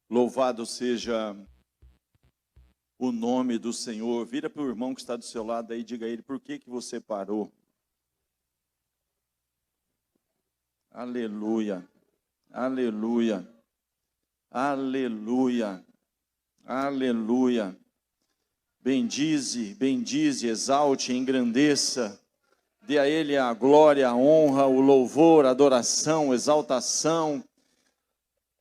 Louvado seja o nome do Senhor. Vira para o irmão que está do seu lado aí e diga a ele, por que você parou? Aleluia, aleluia, aleluia, aleluia. Bendize, exalte, engrandeça. Dê a ele a glória, a honra, o louvor, a adoração, exaltação.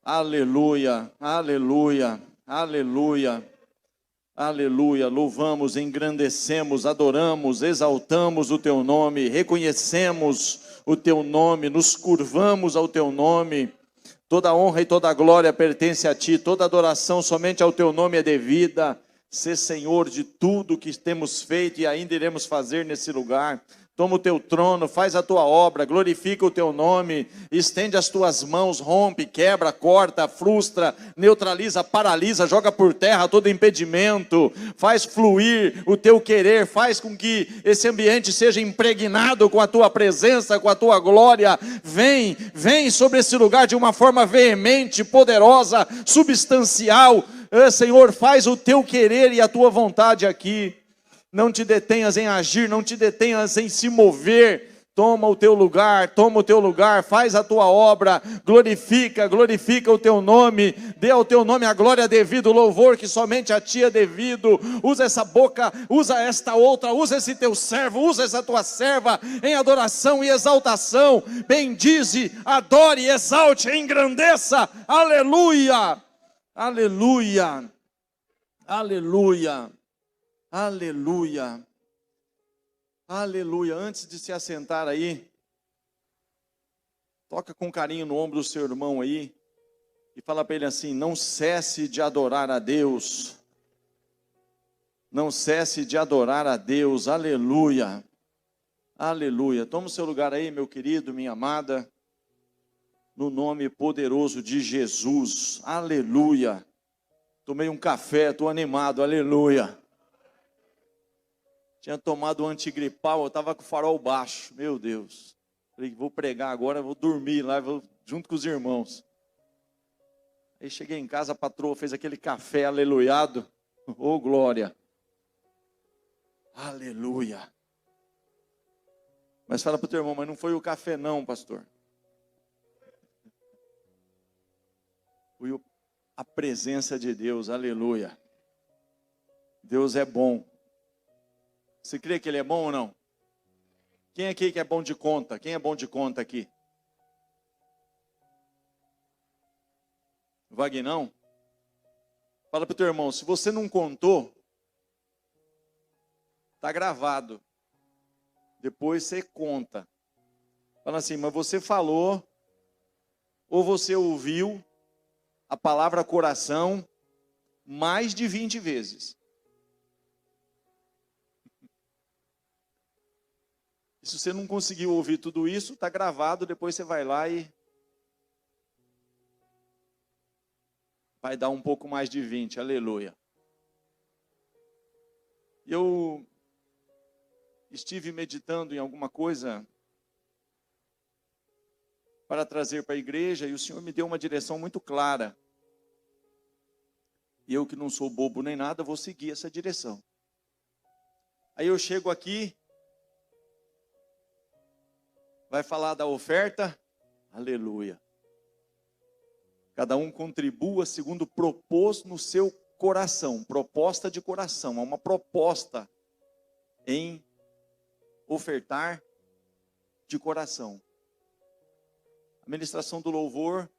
Aleluia, aleluia, aleluia, aleluia. Louvamos, engrandecemos, adoramos, exaltamos o teu nome, reconhecemos o teu nome, nos curvamos ao teu nome. Toda honra e toda glória pertence a ti, toda adoração somente ao teu nome é devida. Sê Senhor de tudo que temos feito e ainda iremos fazer nesse lugar. Toma o teu trono, faz a tua obra, glorifica o teu nome, estende as tuas mãos, rompe, quebra, corta, frustra, neutraliza, paralisa, joga por terra todo impedimento, faz fluir o teu querer, faz com que esse ambiente seja impregnado com a tua presença, com a tua glória. Vem sobre esse lugar de uma forma veemente, poderosa, substancial. Senhor, faz o teu querer e a tua vontade aqui. Não te detenhas em agir, não te detenhas em se mover. Toma o teu lugar, faz a tua obra, glorifica o teu nome, dê ao teu nome a glória devida, o louvor que somente a ti é devido. Usa essa boca, usa esta outra, usa esse teu servo, usa essa tua serva em adoração e exaltação. Bendize, adore, exalte, engrandeça. Aleluia, aleluia, aleluia. Aleluia, aleluia. Antes de se assentar aí, toca com carinho no ombro do seu irmão aí e fala para ele assim: não cesse de adorar a Deus, não cesse de adorar a Deus. Aleluia, aleluia. Toma o seu lugar aí, meu querido, minha amada, no nome poderoso de Jesus. Aleluia. Tomei um café, estou animado. Aleluia. Tinha tomado um antigripal, eu estava com o farol baixo, meu Deus. Falei, vou pregar agora, vou dormir lá, vou junto com os irmãos. Aí cheguei em casa, a patroa fez aquele café aleluiado. Oh, glória. Aleluia. Mas fala para o teu irmão, mas não foi o café não, pastor. Foi a presença de Deus, aleluia. Deus é bom. Você crê que ele é bom ou não? Quem aqui que é bom de conta? Quem é bom de conta aqui? Vagnão? Fala para o teu irmão, se você não contou, está gravado. Depois você conta. Fala assim, mas você falou, ou você ouviu a palavra coração mais de 20 vezes. Se você não conseguiu ouvir tudo isso, está gravado, depois você vai lá e vai dar um pouco mais de 20, aleluia. Eu estive meditando em alguma coisa para trazer para a igreja e o Senhor me deu uma direção muito clara. E eu que não sou bobo nem nada, vou seguir essa direção. Aí eu chego aqui, vai falar da oferta, aleluia. Cada um contribua segundo propôs no seu coração, proposta de coração, é uma proposta em ofertar de coração. A ministração do louvor,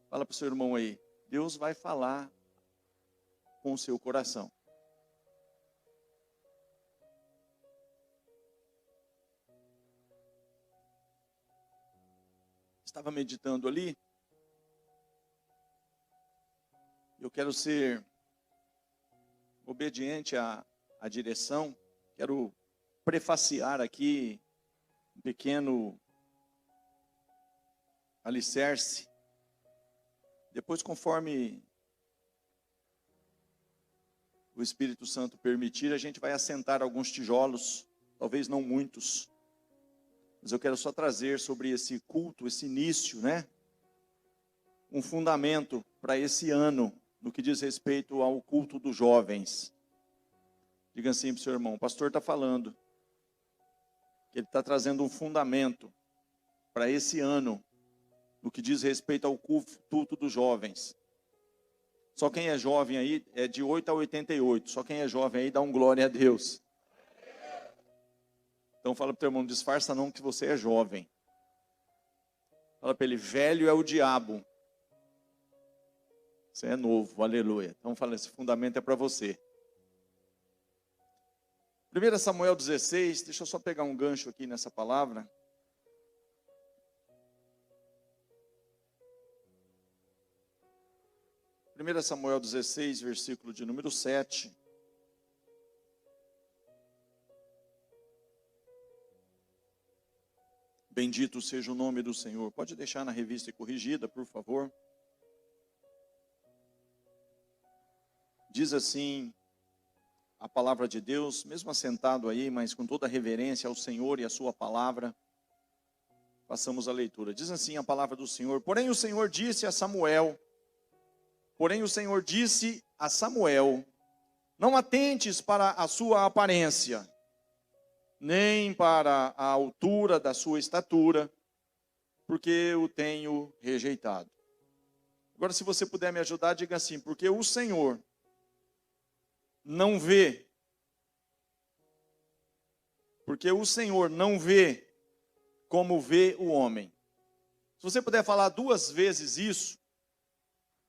fala para o seu irmão aí, Deus vai falar com o seu coração. Estava meditando ali, eu quero ser obediente à direção, quero prefaciar aqui um pequeno alicerce, depois conforme o Espírito Santo permitir, a gente vai assentar alguns tijolos, talvez não muitos, mas eu quero só trazer sobre esse culto, esse início, né? um fundamento para esse ano, no que diz respeito ao culto dos jovens. Diga assim para o seu irmão, o pastor está falando que ele está trazendo um fundamento para esse ano, no que diz respeito ao culto dos jovens. Só quem é jovem aí, é de 8 a 88, só quem é jovem aí dá um glória a Deus. Então fala para o teu irmão, não disfarça não que você é jovem. Fala para ele, velho é o diabo. Você é novo, aleluia. Então fala, esse fundamento é para você. 1 Samuel 16, deixa eu só pegar um gancho aqui nessa palavra. Samuel 16, versículo de número 7. Bendito seja o nome do Senhor. Pode deixar na revista e corrigida, por favor. Diz assim a palavra de Deus, mesmo assentado aí, mas com toda a reverência ao Senhor e à sua palavra, passamos a leitura. Diz assim a palavra do Senhor, porém o Senhor disse a Samuel, não atentes para a sua aparência, nem para a altura da sua estatura, porque o tenho rejeitado. Agora, se você puder me ajudar, diga assim, porque o Senhor não vê, como vê o homem. Se você puder falar 2 vezes isso,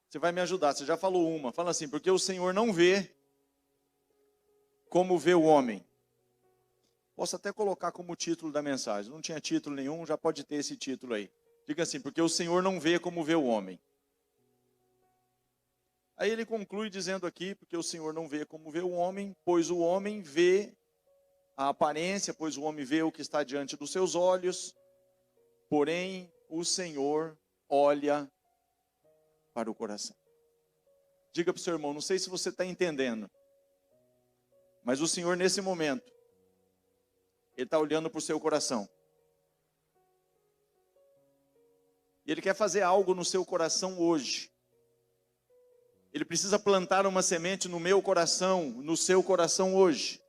você vai me ajudar. Você já falou uma. Fala assim, porque o Senhor não vê como vê o homem. Posso até colocar como título da mensagem. Não tinha título nenhum, já pode ter esse título aí. Diga assim, porque o Senhor não vê como vê o homem. Aí ele conclui dizendo aqui, porque o Senhor não vê como vê o homem, pois o homem vê a aparência, pois o homem vê o que está diante dos seus olhos, porém o Senhor olha para o coração. Diga para o seu irmão, não sei se você está entendendo, mas o Senhor nesse momento, Ele está olhando para o seu coração. E Ele quer fazer algo no seu coração hoje. Ele precisa plantar uma semente no meu coração, no seu coração hoje.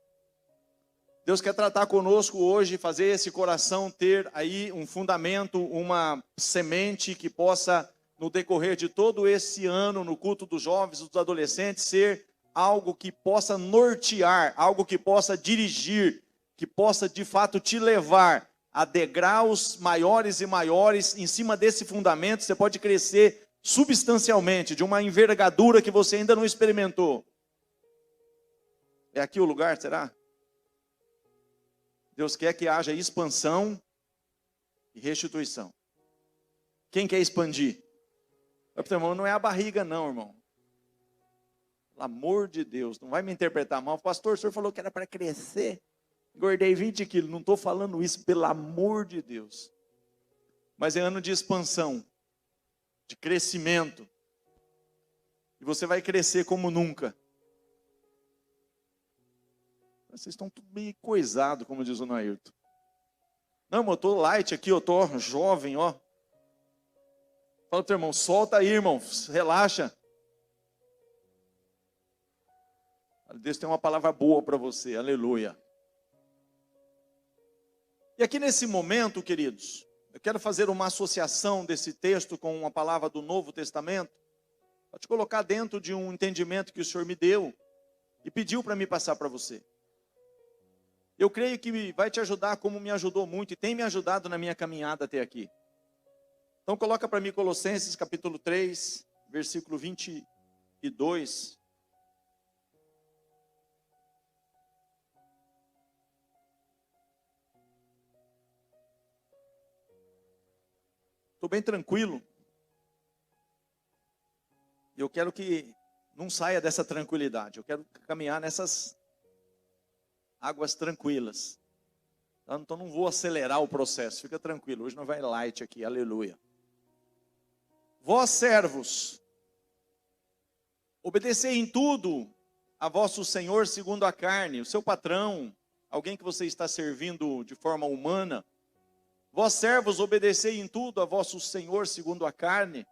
Deus quer tratar conosco hoje, fazer esse coração ter aí um fundamento, uma semente que possa, no decorrer de todo esse ano, no culto dos jovens, dos adolescentes, ser algo que possa nortear, algo que possa dirigir, que possa de fato te levar a degraus maiores e maiores. Em cima desse fundamento você pode crescer substancialmente, de uma envergadura que você ainda não experimentou. É aqui o lugar, será? Deus quer que haja expansão e restituição. Quem quer expandir? Irmão, não é a barriga não, irmão. Pelo amor de Deus, não vai me interpretar mal. Pastor, o senhor falou que era para crescer. Engordei 20 quilos, não estou falando isso, pelo amor de Deus. Mas é ano de expansão, de crescimento. E você vai crescer como nunca. Vocês estão tudo meio coisado, como diz o Nairton. Não, eu estou light aqui, eu estou jovem, ó. Fala pro teu irmão, solta aí, irmão, relaxa. Deus tem uma palavra boa para você, aleluia. E aqui nesse momento, queridos, eu quero fazer uma associação desse texto com uma palavra do Novo Testamento, para te colocar dentro de um entendimento que o Senhor me deu e pediu para me passar para você. Eu creio que vai te ajudar como me ajudou muito e tem me ajudado na minha caminhada até aqui. Então coloca para mim Colossenses capítulo 3, versículo 22. Estou bem tranquilo. E eu quero que não saia dessa tranquilidade. Eu quero caminhar nessas águas tranquilas. Então não vou acelerar o processo. Fica tranquilo. Hoje não vai light aqui. Aleluia. Vós servos, obedecei em tudo a vosso Senhor segundo a carne. O seu patrão, alguém que você está servindo de forma humana. Vós servos, obedecei em tudo a vosso Senhor segundo a carne,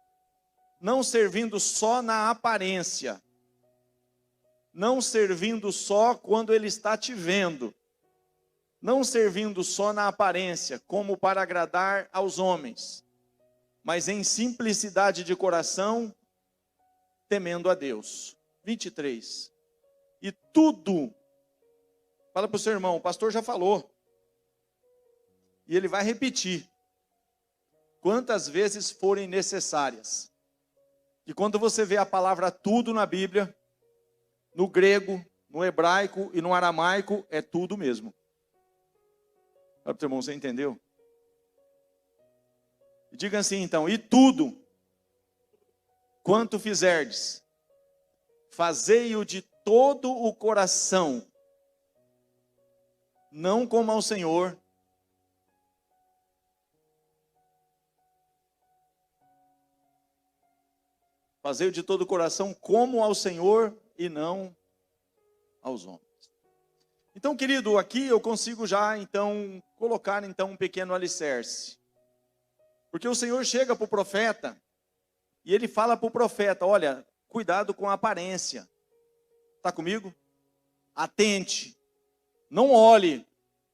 não servindo só na aparência, não servindo só quando ele está te vendo, não servindo só na aparência, como para agradar aos homens, mas em simplicidade de coração, temendo a Deus. 23. E tudo, fala para o seu irmão, o pastor já falou, e ele vai repetir, quantas vezes forem necessárias. E quando você vê a palavra tudo na Bíblia, no grego, no hebraico e no aramaico, é tudo mesmo. Fala para o seu irmão, você entendeu? E diga assim então, e tudo quanto fizerdes, fazei-o de todo o coração, não como ao Senhor, fazei-o de todo o coração como ao Senhor e não aos homens. Então, querido, aqui eu consigo já então colocar então um pequeno alicerce. Porque o Senhor chega para o profeta e ele fala para o profeta, olha, cuidado com a aparência. Está comigo? Atente. Não olhe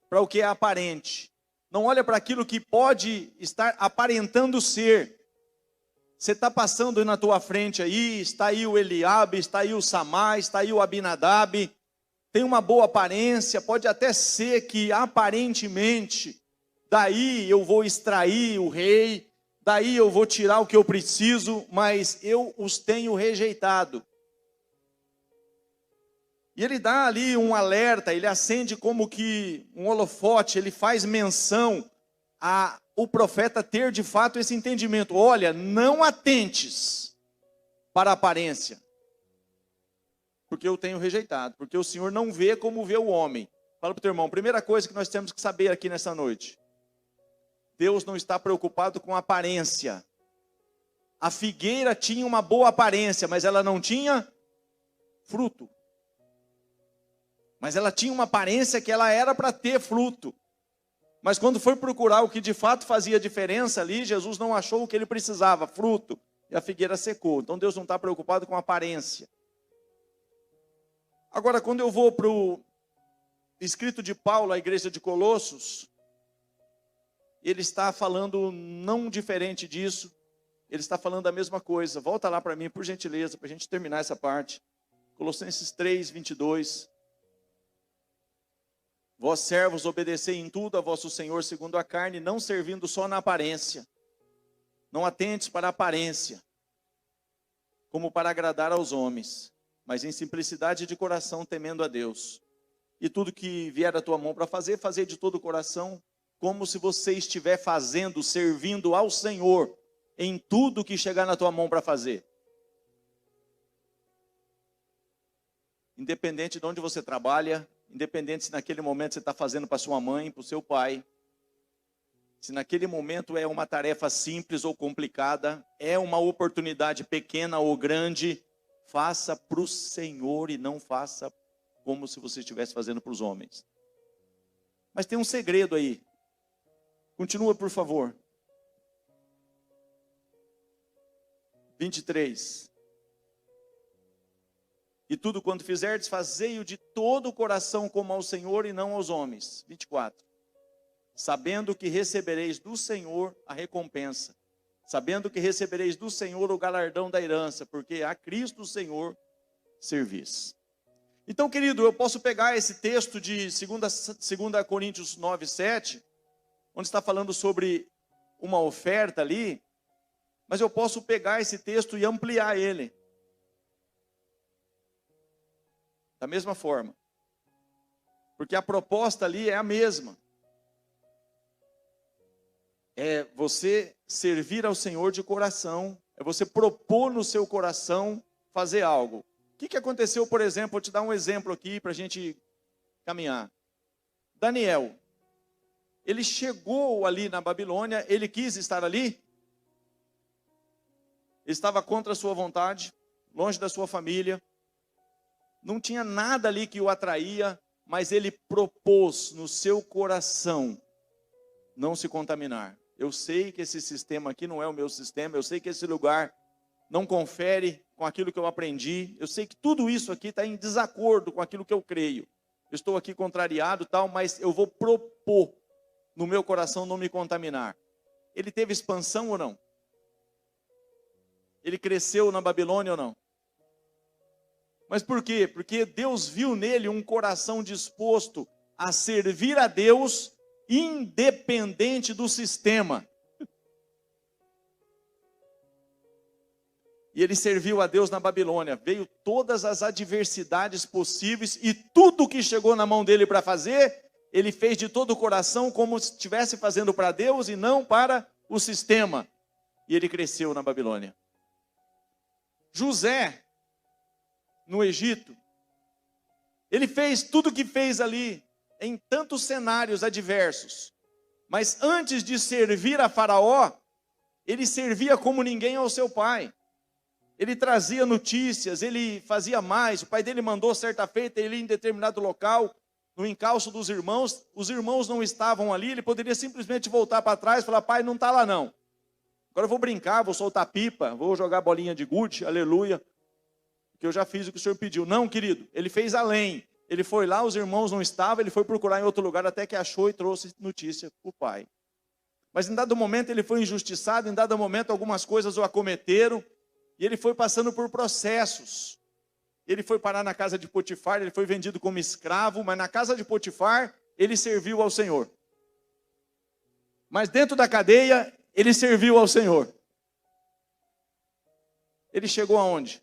para o que é aparente. Não olhe para aquilo que pode estar aparentando ser. Você está passando na tua frente aí, está aí o Eliabe, está aí o Samá, está aí o Abinadab, tem uma boa aparência, pode até ser que aparentemente, daí eu vou extrair o rei, daí eu vou tirar o que eu preciso, mas eu os tenho rejeitado. E ele dá ali um alerta, ele acende como que um holofote, ele faz menção a o profeta ter de fato esse entendimento. Olha, não atentes para a aparência, porque eu tenho rejeitado, porque o Senhor não vê como vê o homem. Fala para o teu irmão, primeira coisa que nós temos que saber aqui nessa noite, Deus não está preocupado com a aparência. A figueira tinha uma boa aparência, mas ela não tinha fruto. Mas ela tinha uma aparência que ela era para ter fruto. Mas quando foi procurar o que de fato fazia diferença ali, Jesus não achou o que ele precisava, fruto. E a figueira secou. Então Deus não está preocupado com a aparência. Agora, quando eu vou para o escrito de Paulo à igreja de Colossos, ele está falando não diferente disso. Ele está falando a mesma coisa. Volta lá para mim, por gentileza, para a gente terminar essa parte. Colossenses 3, 22. Vós servos, obedecei em tudo a vosso Senhor segundo a carne, não servindo só na aparência. Não atentes para a aparência, como para agradar aos homens, mas em simplicidade de coração, temendo a Deus. E tudo que vier da tua mão para fazer, fazer de todo o coração, como se você estiver fazendo, servindo ao Senhor, em tudo que chegar na tua mão para fazer. Independente de onde você trabalha, independente se naquele momento você está fazendo para sua mãe, para o seu pai, se naquele momento é uma tarefa simples ou complicada, é uma oportunidade pequena ou grande, faça para o Senhor e não faça como se você estivesse fazendo para os homens. Mas tem um segredo aí. Continua, por favor. 23. E tudo quanto fizerdes, fazei-o de todo o coração como ao Senhor e não aos homens. 24. Sabendo que recebereis do Senhor a recompensa. Sabendo que recebereis do Senhor o galardão da herança, porque a Cristo o Senhor servis. Então, querido, eu posso pegar esse texto de 2 Coríntios 9, 7, onde está falando sobre uma oferta ali, mas eu posso pegar esse texto e ampliar ele. Da mesma forma. Porque a proposta ali é a mesma. É você servir ao Senhor de coração. É você propor no seu coração fazer algo. O que aconteceu, por exemplo, vou te dar um exemplo aqui para a gente caminhar. Daniel. Ele chegou ali na Babilônia, ele quis estar ali. Ele estava contra a sua vontade, longe da sua família. Não tinha nada ali que o atraía, mas ele propôs no seu coração não se contaminar. Eu sei que esse sistema aqui não é o meu sistema, eu sei que esse lugar não confere com aquilo que eu aprendi. Eu sei que tudo isso aqui está em desacordo com aquilo que eu creio. Eu estou aqui contrariado, tal, mas eu vou propor no meu coração não me contaminar. Ele teve expansão ou não? Ele cresceu na Babilônia ou não? Mas por quê? Porque Deus viu nele um coração disposto a servir a Deus, independente do sistema. E ele serviu a Deus na Babilônia. Veio todas as adversidades possíveis e tudo que chegou na mão dele para fazer, ele fez de todo o coração como se estivesse fazendo para Deus e não para o sistema. E ele cresceu na Babilônia. José, no Egito, ele fez tudo o que fez ali, em tantos cenários adversos. Mas antes de servir a Faraó, ele servia como ninguém ao seu pai. Ele trazia notícias, ele fazia mais. O pai dele mandou certa feita ele ir em determinado local, no encalço dos irmãos. Os irmãos não estavam ali, ele poderia simplesmente voltar para trás e falar: pai, não está lá não. Agora eu vou brincar, vou soltar pipa, vou jogar bolinha de gude, aleluia, porque eu já fiz o que o Senhor pediu. Não, querido, ele fez além. Ele foi lá, os irmãos não estavam, ele foi procurar em outro lugar até que achou e trouxe notícia para o pai. Mas em dado momento ele foi injustiçado, em dado momento algumas coisas o acometeram, e ele foi passando por processos. Ele foi parar na casa de Potifar, ele foi vendido como escravo, mas na casa de Potifar ele serviu ao Senhor. Mas dentro da cadeia, ele serviu ao Senhor. Ele chegou aonde?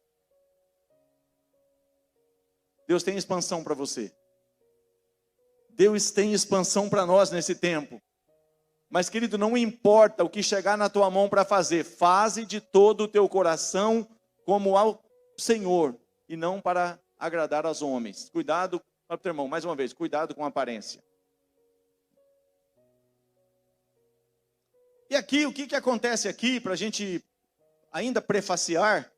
Deus tem expansão para você. Deus tem expansão para nós nesse tempo. Mas, querido, não importa o que chegar na tua mão para fazer, faze de todo o teu coração como ao Senhor e não para agradar aos homens. Cuidado, fala para o teu irmão, mais uma vez, cuidado com a aparência. E aqui, o que acontece aqui, para a gente ainda prefaciar,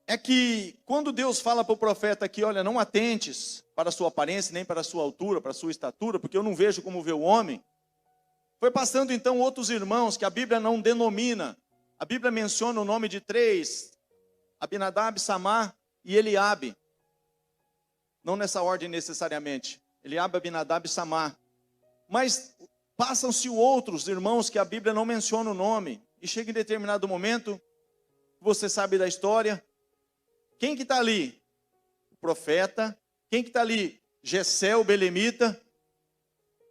é que quando Deus fala para o profeta aqui, olha, não atentes para a sua aparência, nem para a sua altura, para a sua estatura, porque eu não vejo como vê o homem. Foi passando então outros irmãos que a Bíblia não denomina. A Bíblia menciona o nome de 3, Abinadab, Samar e Eliabe. Não nessa ordem necessariamente. Eliabe, Abinadab e Samar. Mas passam-se outros irmãos que a Bíblia não menciona o nome. E chega em determinado momento, você sabe da história. Quem que está ali? O profeta. Quem que está ali? Jessé, o belemita.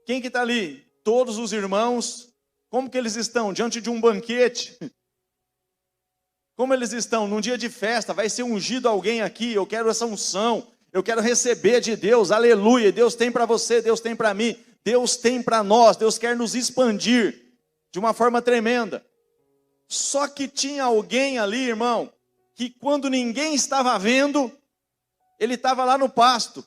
Quem que está ali? Todos os irmãos. Como que eles estão? Diante de um banquete. Como eles estão? Num dia de festa, vai ser ungido alguém aqui, eu quero essa unção, eu quero receber de Deus, aleluia. Deus tem para você, Deus tem para mim, Deus tem para nós, Deus quer nos expandir de uma forma tremenda. Só que tinha alguém ali, irmão, que quando ninguém estava vendo, ele estava lá no pasto,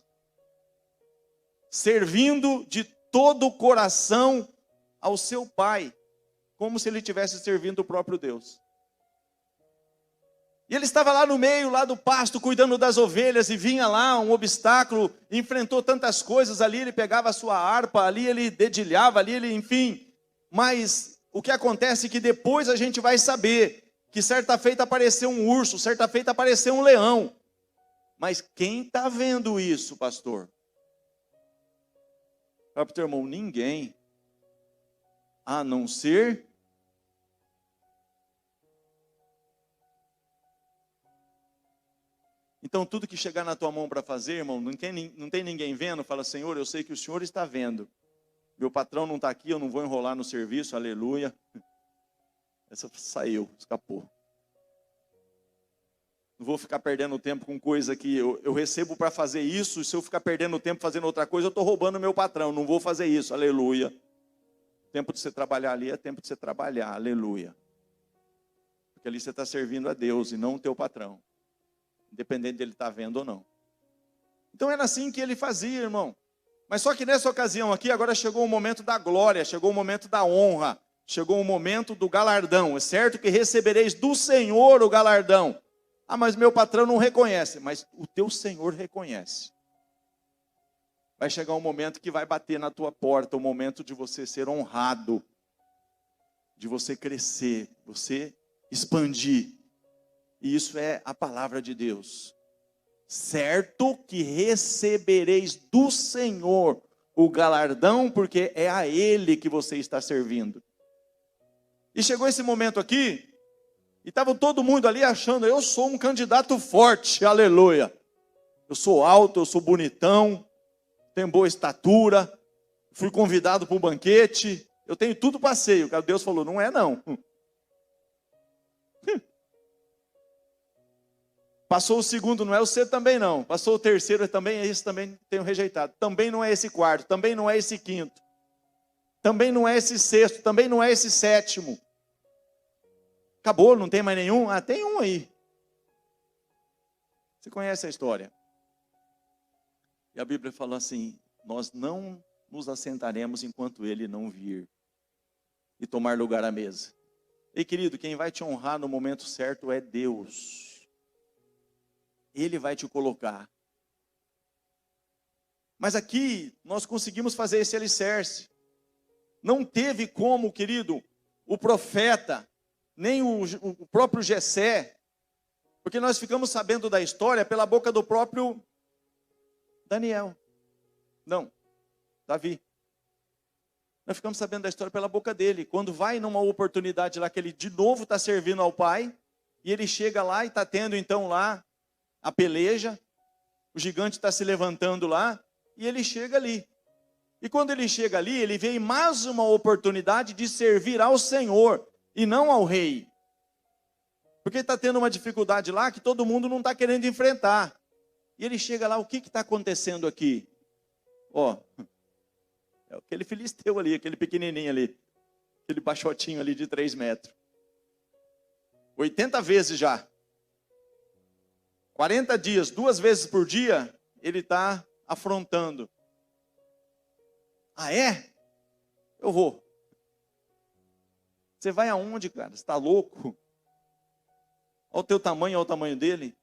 servindo de todo o coração ao seu pai, como se ele estivesse servindo o próprio Deus. E ele estava lá no meio, lá do pasto, cuidando das ovelhas, e vinha lá um obstáculo, enfrentou tantas coisas ali, ele pegava a sua harpa, ali ele dedilhava, ali ele, enfim. Mas o que acontece é que depois a gente vai saber que certa feita apareceu um urso, certa feita apareceu um leão. Mas quem está vendo isso, pastor? Fala para o teu irmão, ninguém, a não ser então tudo que chegar na tua mão para fazer, irmão, não tem ninguém vendo, fala, Senhor, eu sei que o Senhor está vendo, meu patrão não está aqui, eu não vou enrolar no serviço, aleluia. Essa saiu, escapou. Não vou ficar perdendo tempo com coisa que eu recebo para fazer isso, e se eu ficar perdendo tempo fazendo outra coisa, eu estou roubando o meu patrão, não vou fazer isso, aleluia. Tempo de você trabalhar ali é tempo de você trabalhar, aleluia. Porque ali você está servindo a Deus e não o teu patrão, independente de ele estar vendo ou não. Então era assim que ele fazia, irmão. Mas só que nessa ocasião aqui, agora chegou o momento da glória, chegou o momento da honra, chegou o momento do galardão. É certo que recebereis do Senhor o galardão. Ah, mas meu patrão não reconhece. Mas o teu Senhor reconhece. Vai chegar um momento que vai bater na tua porta, o momento de você ser honrado, de você crescer, você expandir. E isso é a palavra de Deus. Certo que recebereis do Senhor o galardão, porque é a Ele que você está servindo. E chegou esse momento aqui, e estava todo mundo ali achando, eu sou um candidato forte, aleluia. Eu sou alto, eu sou bonitão, tenho boa estatura, fui convidado para um banquete, eu tenho tudo para ser. Deus falou, não é não. Passou o segundo, não é, você também não. Passou o terceiro, também é esse, também tenho rejeitado. Também não é esse quarto, também não é esse quinto. Também não é esse sexto, também não é esse sétimo. Acabou, não tem mais nenhum? Ah, tem um aí. Você conhece a história. E a Bíblia fala assim, nós não nos assentaremos enquanto ele não vir e tomar lugar à mesa. E querido, quem vai te honrar no momento certo é Deus. Ele vai te colocar. Mas aqui nós conseguimos fazer esse alicerce. Não teve como, querido, o profeta, nem o próprio Jessé, porque nós ficamos sabendo da história pela boca do próprio Daniel. Não, Davi. Nós ficamos sabendo da história pela boca dele. Quando vai numa oportunidade lá que ele de novo está servindo ao pai, e ele chega lá e está tendo então lá a peleja, o gigante está se levantando lá, e ele chega ali. E quando ele chega ali, ele vê mais uma oportunidade de servir ao Senhor, e não ao rei. Porque está tendo uma dificuldade lá que todo mundo não está querendo enfrentar. E ele chega lá, o que está acontecendo aqui? Ó, é aquele filisteu ali, aquele pequenininho ali, aquele baixotinho ali de 3 metros. 80 vezes já. 40 dias, 2 vezes por dia, ele está afrontando. Ah, é? Eu vou. Você vai aonde, cara? Você está louco? Olha o teu tamanho, olha o tamanho dele.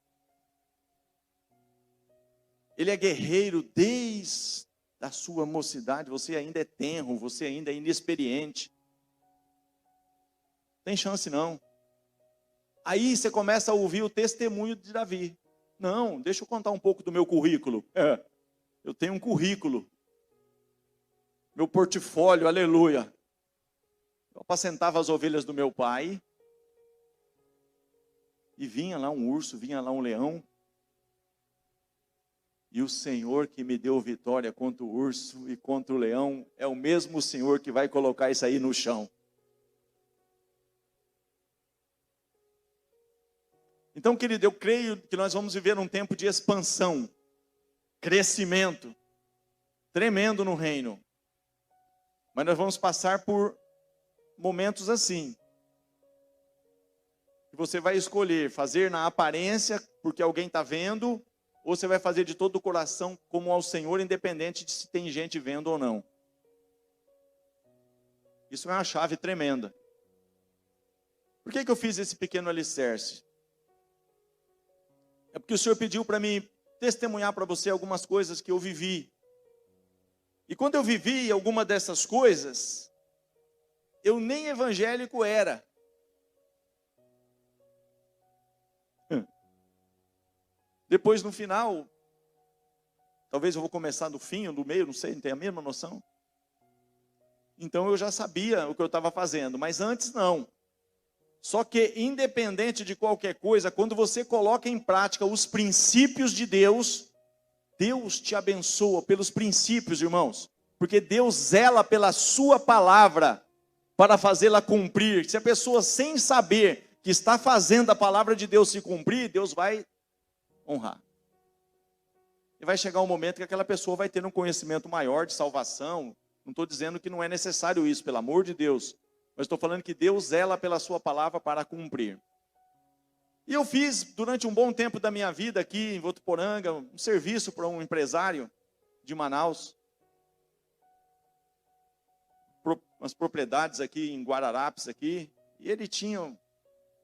Ele é guerreiro desde a sua mocidade. Você ainda é tenro, você ainda é inexperiente. Não tem chance não. Aí você começa a ouvir o testemunho de Davi. Não, deixa eu contar um pouco do meu currículo. Eu tenho um currículo. Meu portfólio, aleluia. Eu apacentava as ovelhas do meu pai. E vinha lá um urso, vinha lá um leão. E o Senhor que me deu vitória contra o urso e contra o leão é o mesmo Senhor que vai colocar isso aí no chão. Então, querido, eu creio que nós vamos viver um tempo de expansão, crescimento, tremendo no reino. Mas nós vamos passar por momentos assim. Você vai escolher fazer na aparência, porque alguém está vendo, ou você vai fazer de todo o coração como ao Senhor, independente de se tem gente vendo ou não. Isso é uma chave tremenda. Por que eu fiz esse pequeno alicerce? É porque o Senhor pediu para mim testemunhar para você algumas coisas que eu vivi. E quando eu vivi alguma dessas coisas, eu nem evangélico era. Depois no final, talvez eu vou começar do fim ou do meio, não sei, não tenho a mesma noção. Então eu já sabia o que eu estava fazendo, mas antes não. Só que independente de qualquer coisa, quando você coloca em prática os princípios de Deus, Deus te abençoa pelos princípios, irmãos. Porque Deus zela pela sua palavra para fazê-la cumprir. Se a pessoa sem saber que está fazendo a palavra de Deus se cumprir, Deus vai honrar. E vai chegar um momento que aquela pessoa vai ter um conhecimento maior de salvação. Não estou dizendo que não é necessário isso, pelo amor de Deus. Mas estou falando que Deus zela pela sua palavra para cumprir. E eu fiz, durante um bom tempo da minha vida aqui em Votuporanga, um serviço para um empresário de Manaus. Umas propriedades aqui em Guararapes, aqui. E ele tinha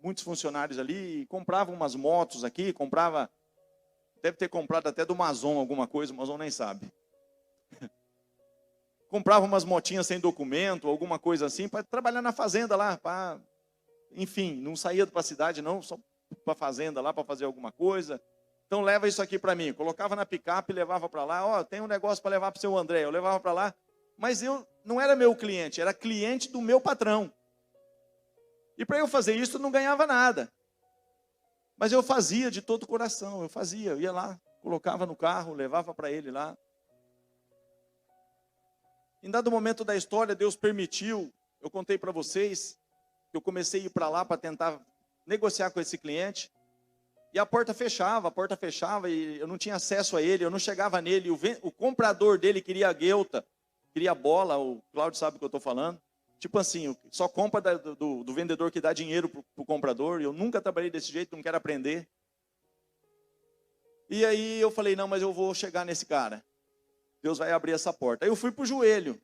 muitos funcionários ali, e comprava umas motos aqui, comprava... Deve ter comprado até do Mazon alguma coisa, o Mazon nem sabe. Comprava umas motinhas sem documento, alguma coisa assim, para trabalhar na fazenda lá. Enfim, não saía para a cidade não, só para a fazenda lá para fazer alguma coisa. Então leva isso aqui para mim. Colocava na picape e levava para lá. Ó, tem um negócio para levar para o seu André. Eu levava para lá. Mas eu não era meu cliente, era cliente do meu patrão. E para eu fazer isso, eu não ganhava nada. Mas eu fazia de todo o coração. Eu ia lá, colocava no carro, levava para ele lá. Em dado momento da história, Deus permitiu, eu contei para vocês, que eu comecei a ir para lá para tentar negociar com esse cliente. E a porta fechava e eu não tinha acesso a ele, eu não chegava nele. O comprador dele queria a guelta, queria a bola, o Cláudio sabe o que eu estou falando. Tipo assim, só compra do vendedor que dá dinheiro para o comprador. Eu nunca trabalhei desse jeito, não quero aprender. E aí eu falei, não, mas eu vou chegar nesse cara. Deus vai abrir essa porta. Aí eu fui para o joelho.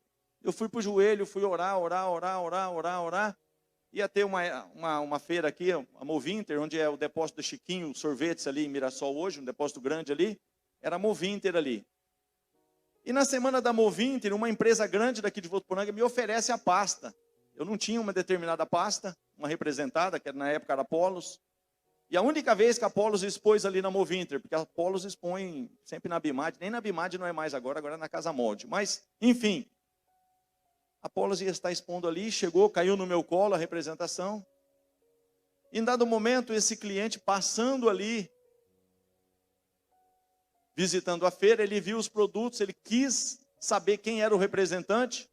Fui orar. Ia ter uma feira aqui, a Movinter, onde é o depósito do Chiquinho, sorvetes ali em Mirassol hoje, um depósito grande ali. Era a Movinter ali. E na semana da Movinter, uma empresa grande daqui de Votuporanga me oferece a pasta. Eu não tinha uma determinada pasta, uma representada, que na época era Polos. E a única vez que a Polos expôs ali na Movinter, porque a Polos expõe sempre na Bimad, nem na Bimad não é mais agora é na Casa Molde. Mas, enfim, a Polos ia estar expondo ali, chegou, caiu no meu colo a representação. Em dado momento, esse cliente passando ali, visitando a feira, ele viu os produtos, ele quis saber quem era o representante.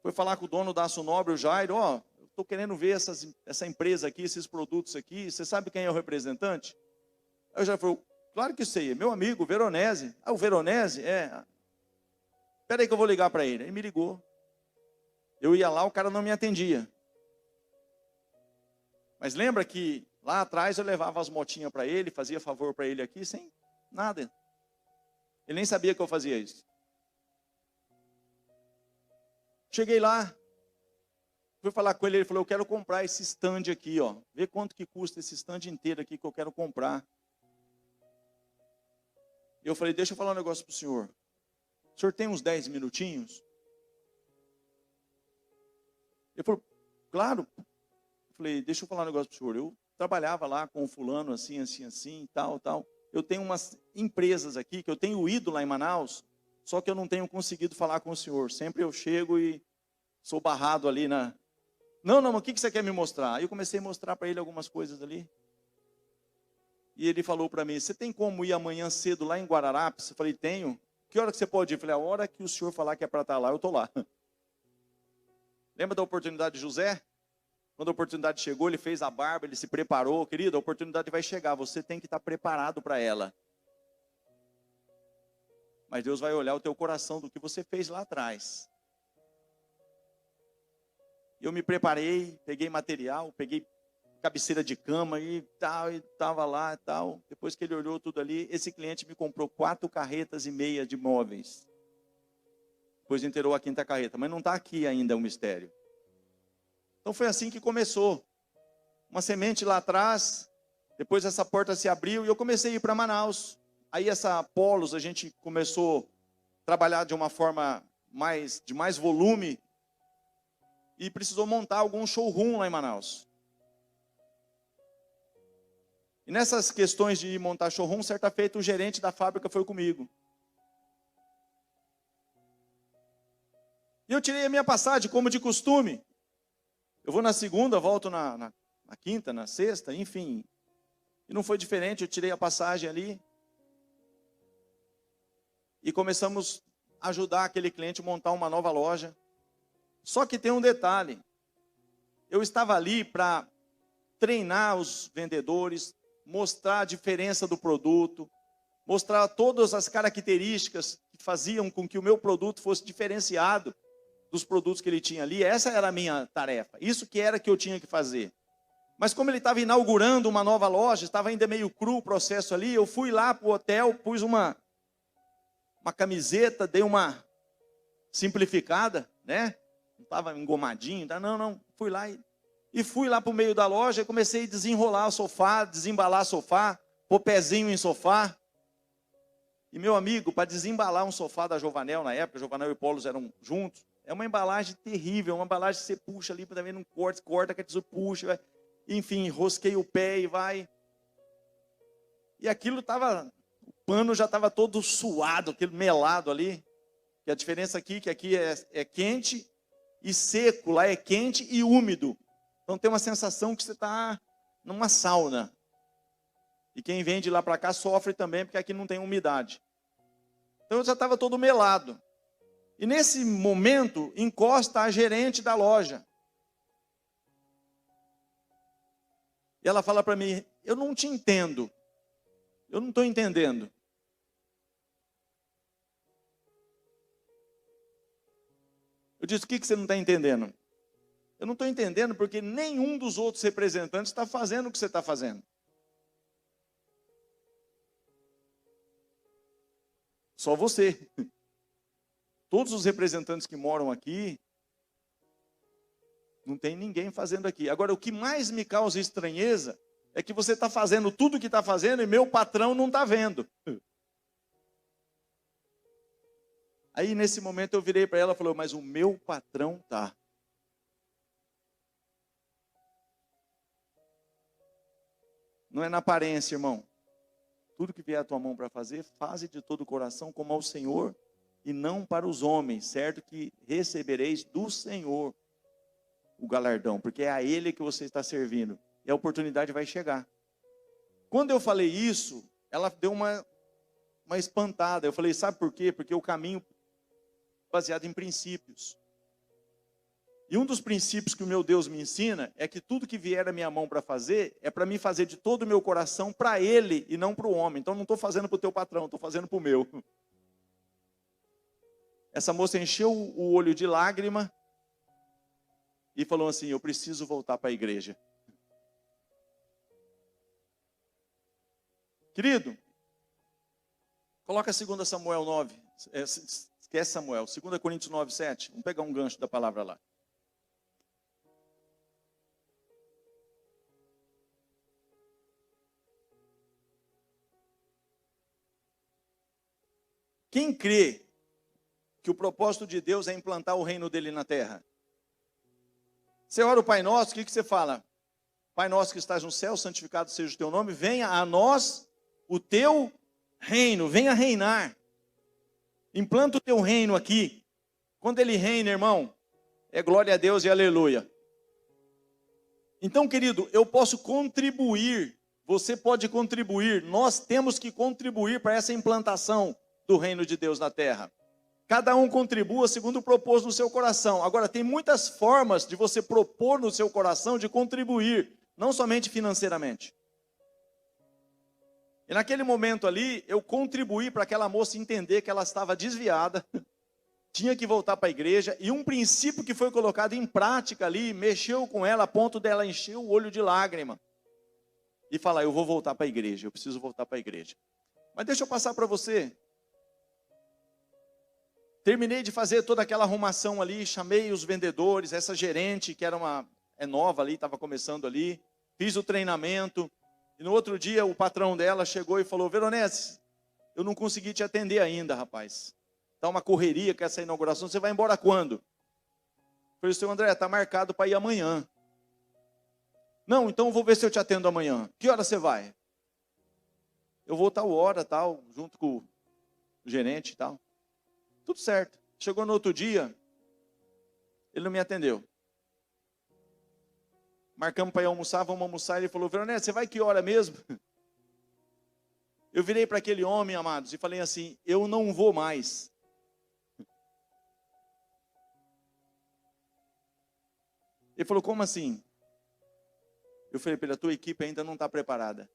Foi falar com o dono da Aço Nobre, o Jairo, ó, eu estou querendo ver essa empresa aqui, esses produtos aqui, você sabe quem é o representante? Aí o Jairo falou, claro que sei, é meu amigo, o Veronese. Ah, o Veronese? É. Espera aí que eu vou ligar para ele. Ele me ligou. Eu ia lá, o cara não me atendia. Mas lembra que lá atrás eu levava as motinhas para ele, fazia favor para ele aqui, sem nada. Ele nem sabia que eu fazia isso. Cheguei lá, fui falar com ele, ele falou, eu quero comprar esse stand aqui, ó. Vê quanto que custa esse stand inteiro aqui que eu quero comprar. Eu falei, deixa eu falar um negócio para o senhor. O senhor tem uns 10 minutinhos? Ele falou, claro. Eu falei, deixa eu falar um negócio para o senhor. Eu trabalhava lá com o fulano, assim, tal. Eu tenho umas empresas aqui, que eu tenho ido lá em Manaus, só que eu não tenho conseguido falar com o senhor. Sempre eu chego e sou barrado ali na... Não, mas o que você quer me mostrar? Aí eu comecei a mostrar para ele algumas coisas ali. E ele falou para mim, você tem como ir amanhã cedo lá em Guararapes? Eu falei, tenho. Que hora que você pode ir? Eu falei, a hora que o senhor falar que é para estar lá, eu estou lá. Lembra da oportunidade de José? Quando a oportunidade chegou, ele fez a barba, ele se preparou. Querido, a oportunidade vai chegar, você tem que estar preparado para ela. Mas Deus vai olhar o teu coração do que você fez lá atrás. Eu me preparei, peguei material, peguei cabeceira de cama e tal, e estava lá e tal. Depois que ele olhou tudo ali, esse cliente me comprou 4 carretas e meia de móveis. Depois inteirou a 5ª carreta, mas não está aqui ainda o mistério. Então foi assim que começou. Uma semente lá atrás, depois essa porta se abriu e eu comecei a ir para Manaus. Aí essa Polos, a gente começou a trabalhar de uma forma de mais volume e precisou montar algum showroom lá em Manaus. E nessas questões de montar showroom, certa feita o gerente da fábrica foi comigo. E eu tirei a minha passagem, como de costume. Eu vou na segunda, volto na quinta, na sexta, enfim. E não foi diferente, eu tirei a passagem ali. E começamos a ajudar aquele cliente a montar uma nova loja. Só que tem um detalhe. Eu estava ali para treinar os vendedores, mostrar a diferença do produto, mostrar todas as características que faziam com que o meu produto fosse diferenciado dos produtos que ele tinha ali. Essa era a minha tarefa, isso que era que eu tinha que fazer. Mas como ele estava inaugurando uma nova loja, estava ainda meio cru o processo ali, eu fui lá para o hotel, pus uma camiseta, dei uma simplificada, né? Não estava engomadinho, tá? Não, fui lá e fui lá para o meio da loja e comecei a desenrolar o sofá, desembalar o sofá, pôr pezinho em sofá. E meu amigo, para desembalar um sofá da Jovanel, na época, Jovanel e Polos eram juntos, é uma embalagem terrível, uma embalagem que você puxa ali, também não corta, que a tesoura puxa. enfim, rosquei o pé e vai. E aquilo estava, o pano já estava todo suado, aquele melado ali. Que a diferença aqui, que aqui é quente e seco, lá é quente e úmido. Então tem uma sensação que você está numa sauna. E quem vem de lá para cá sofre também, porque aqui não tem umidade. Então eu já estava todo melado. E nesse momento, encosta a gerente da loja. E ela fala para mim, eu não te entendo. Eu não estou entendendo. Eu disse, o que você não está entendendo? Eu não estou entendendo porque nenhum dos outros representantes está fazendo o que você está fazendo. Só você. Todos os representantes que moram aqui, não tem ninguém fazendo aqui. Agora, o que mais me causa estranheza é que você está fazendo tudo o que está fazendo e meu patrão não está vendo. Aí, nesse momento, eu virei para ela e falei, mas o meu patrão está. Não é na aparência, irmão. Tudo que vier à tua mão para fazer, faze de todo o coração como ao Senhor e não para os homens, certo? Que recebereis do Senhor o galardão, porque é a Ele que você está servindo. E a oportunidade vai chegar. Quando eu falei isso, ela deu uma espantada. Eu falei, sabe por quê? Porque o caminho baseado em princípios. E um dos princípios que o meu Deus me ensina é que tudo que vier à minha mão para fazer, é para mim fazer de todo o meu coração para Ele e não para o homem. Então não estou fazendo para o teu patrão, estou fazendo para o meu. Essa moça encheu o olho de lágrima e falou assim, eu preciso voltar para a igreja. Querido, coloca 2 Samuel 9, esquece Samuel, 2 Coríntios 9, 7. Vamos pegar um gancho da palavra lá. Quem crê que o propósito de Deus é implantar o reino dele na terra? Você ora o Pai Nosso, o que você fala? Pai Nosso que estás no céu, santificado seja o teu nome, venha a nós o teu reino, venha reinar. Implanta o teu reino aqui. Quando ele reina, irmão, é glória a Deus e aleluia. Então, querido, eu posso contribuir, você pode contribuir, nós temos que contribuir para essa implantação do reino de Deus na terra. Cada um contribua segundo o propôs no seu coração. Agora, tem muitas formas de você propor no seu coração de contribuir, não somente financeiramente. E naquele momento ali, eu contribuí para aquela moça entender que ela estava desviada, tinha que voltar para a igreja, e um princípio que foi colocado em prática ali, mexeu com ela a ponto dela encher o olho de lágrima. E falar, eu vou voltar para a igreja, eu preciso voltar para a igreja. Mas deixa eu passar para você. Terminei de fazer toda aquela arrumação ali, chamei os vendedores, essa gerente que é nova ali, estava começando ali, fiz o treinamento, e no outro dia o patrão dela chegou e falou, Veronese, eu não consegui te atender ainda, rapaz. Está uma correria com essa inauguração, você vai embora quando? Eu falei, seu André, está marcado para ir amanhã. Não, então eu vou ver se eu te atendo amanhã. Que hora você vai? Eu vou tal hora, tal, junto com o gerente e tal. Tudo certo. Chegou no outro dia, ele não me atendeu. Marcamos para ir almoçar, vamos almoçar. Ele falou, Veronese, você vai que hora mesmo? Eu virei para aquele homem, amados, e falei assim, eu não vou mais. Ele falou, como assim? Eu falei para ele, a tua equipe ainda não está preparada.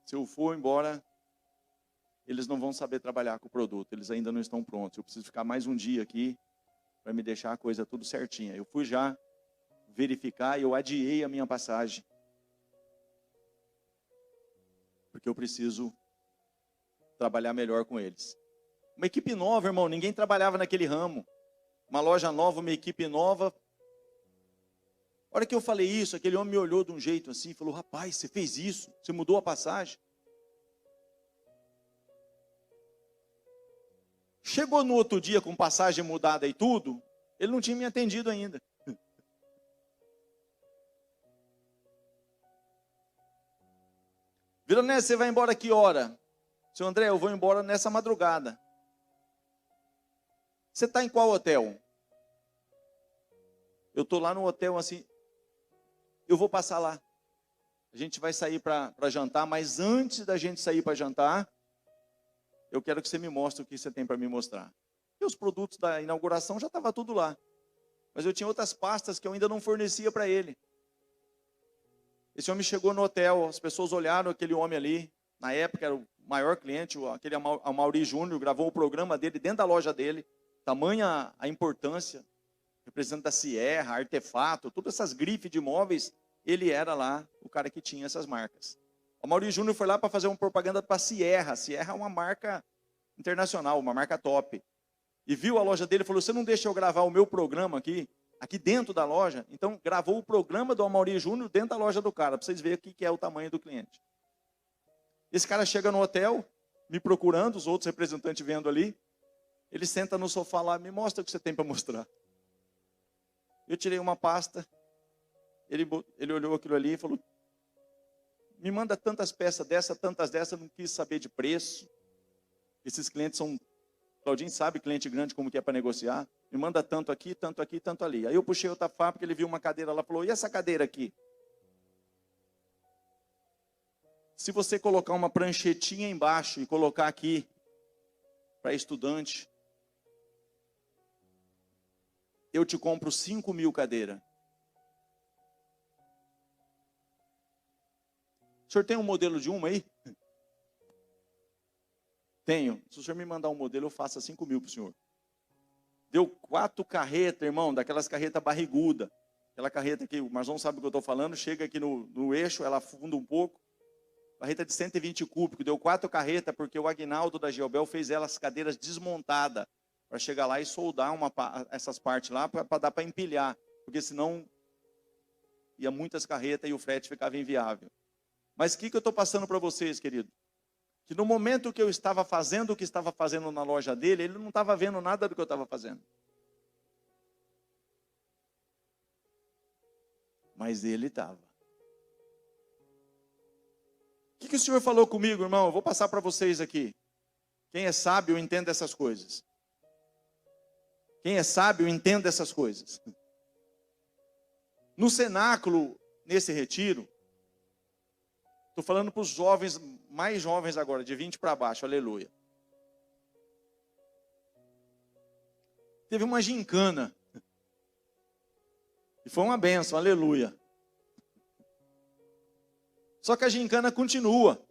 Se eu for embora, eles não vão saber trabalhar com o produto, eles ainda não estão prontos. Eu preciso ficar mais um dia aqui para me deixar a coisa tudo certinha. Eu fui já verificar e eu adiei a minha passagem. Porque eu preciso trabalhar melhor com eles. Uma equipe nova, irmão, ninguém trabalhava naquele ramo. Uma loja nova, uma equipe nova. A hora que eu falei isso, aquele homem me olhou de um jeito assim, falou, rapaz, você fez isso? Você mudou a passagem? Chegou no outro dia com passagem mudada e tudo, ele não tinha me atendido ainda. Vironese, você vai embora que hora? Seu André, eu vou embora nessa madrugada. Você está em qual hotel? Eu estou lá no hotel assim, eu vou passar lá. A gente vai sair para jantar, mas antes da gente sair para jantar, eu quero que você me mostre o que você tem para me mostrar. E os produtos da inauguração já estavam tudo lá. Mas eu tinha outras pastas que eu ainda não fornecia para ele. Esse homem chegou no hotel, as pessoas olharam aquele homem ali. Na época era o maior cliente, aquele Amaury Júnior, gravou o programa dele dentro da loja dele. Tamanha a importância, representante da Sierra, Artefato, todas essas grifes de imóveis, ele era lá o cara que tinha essas marcas. O Amaury Júnior foi lá para fazer uma propaganda para a Sierra. A Sierra é uma marca internacional, uma marca top. E viu a loja dele e falou, você não deixa eu gravar o meu programa aqui dentro da loja? Então gravou o programa do Amaury Júnior dentro da loja do cara, para vocês verem o que é o tamanho do cliente. Esse cara chega no hotel, me procurando, os outros representantes vendo ali. Ele senta no sofá lá, me mostra o que você tem para mostrar. Eu tirei uma pasta, ele olhou aquilo ali e falou, me manda tantas peças dessa, tantas dessas, não quis saber de preço. Esses clientes são, Claudinho sabe, cliente grande como que é para negociar. Me manda tanto aqui, tanto aqui, tanto ali. Aí eu puxei outra fábrica, ele viu uma cadeira lá, falou, e essa cadeira aqui? Se você colocar uma pranchetinha embaixo e colocar aqui para estudante, eu te compro 5.000 cadeiras. O senhor tem um modelo de uma aí? Tenho. Se o senhor me mandar um modelo, eu faço 5.000 para o senhor. Deu 4 carretas, irmão, daquelas carretas barriguda. Aquela carreta que o Marzão sabe o que eu estou falando, chega aqui no eixo, ela afunda um pouco. Carreta de 120 cúbicos, deu 4 carretas, porque o Aguinaldo da Geobel fez elas cadeiras desmontadas, para chegar lá e soldar essas partes lá, para dar para empilhar, porque senão ia muitas carretas e o frete ficava inviável. Mas o que eu estou passando para vocês, querido? Que no momento que eu estava fazendo o que estava fazendo na loja dele, ele não estava vendo nada do que eu estava fazendo. Mas ele estava. O que o Senhor falou comigo, irmão? Eu vou passar para vocês aqui. Quem é sábio, entenda essas coisas. Quem é sábio, entenda essas coisas. No cenáculo, nesse retiro, estou falando para os jovens, mais jovens agora, de 20 para baixo, aleluia. Teve uma gincana. E foi uma bênção, aleluia. Só que a gincana continua.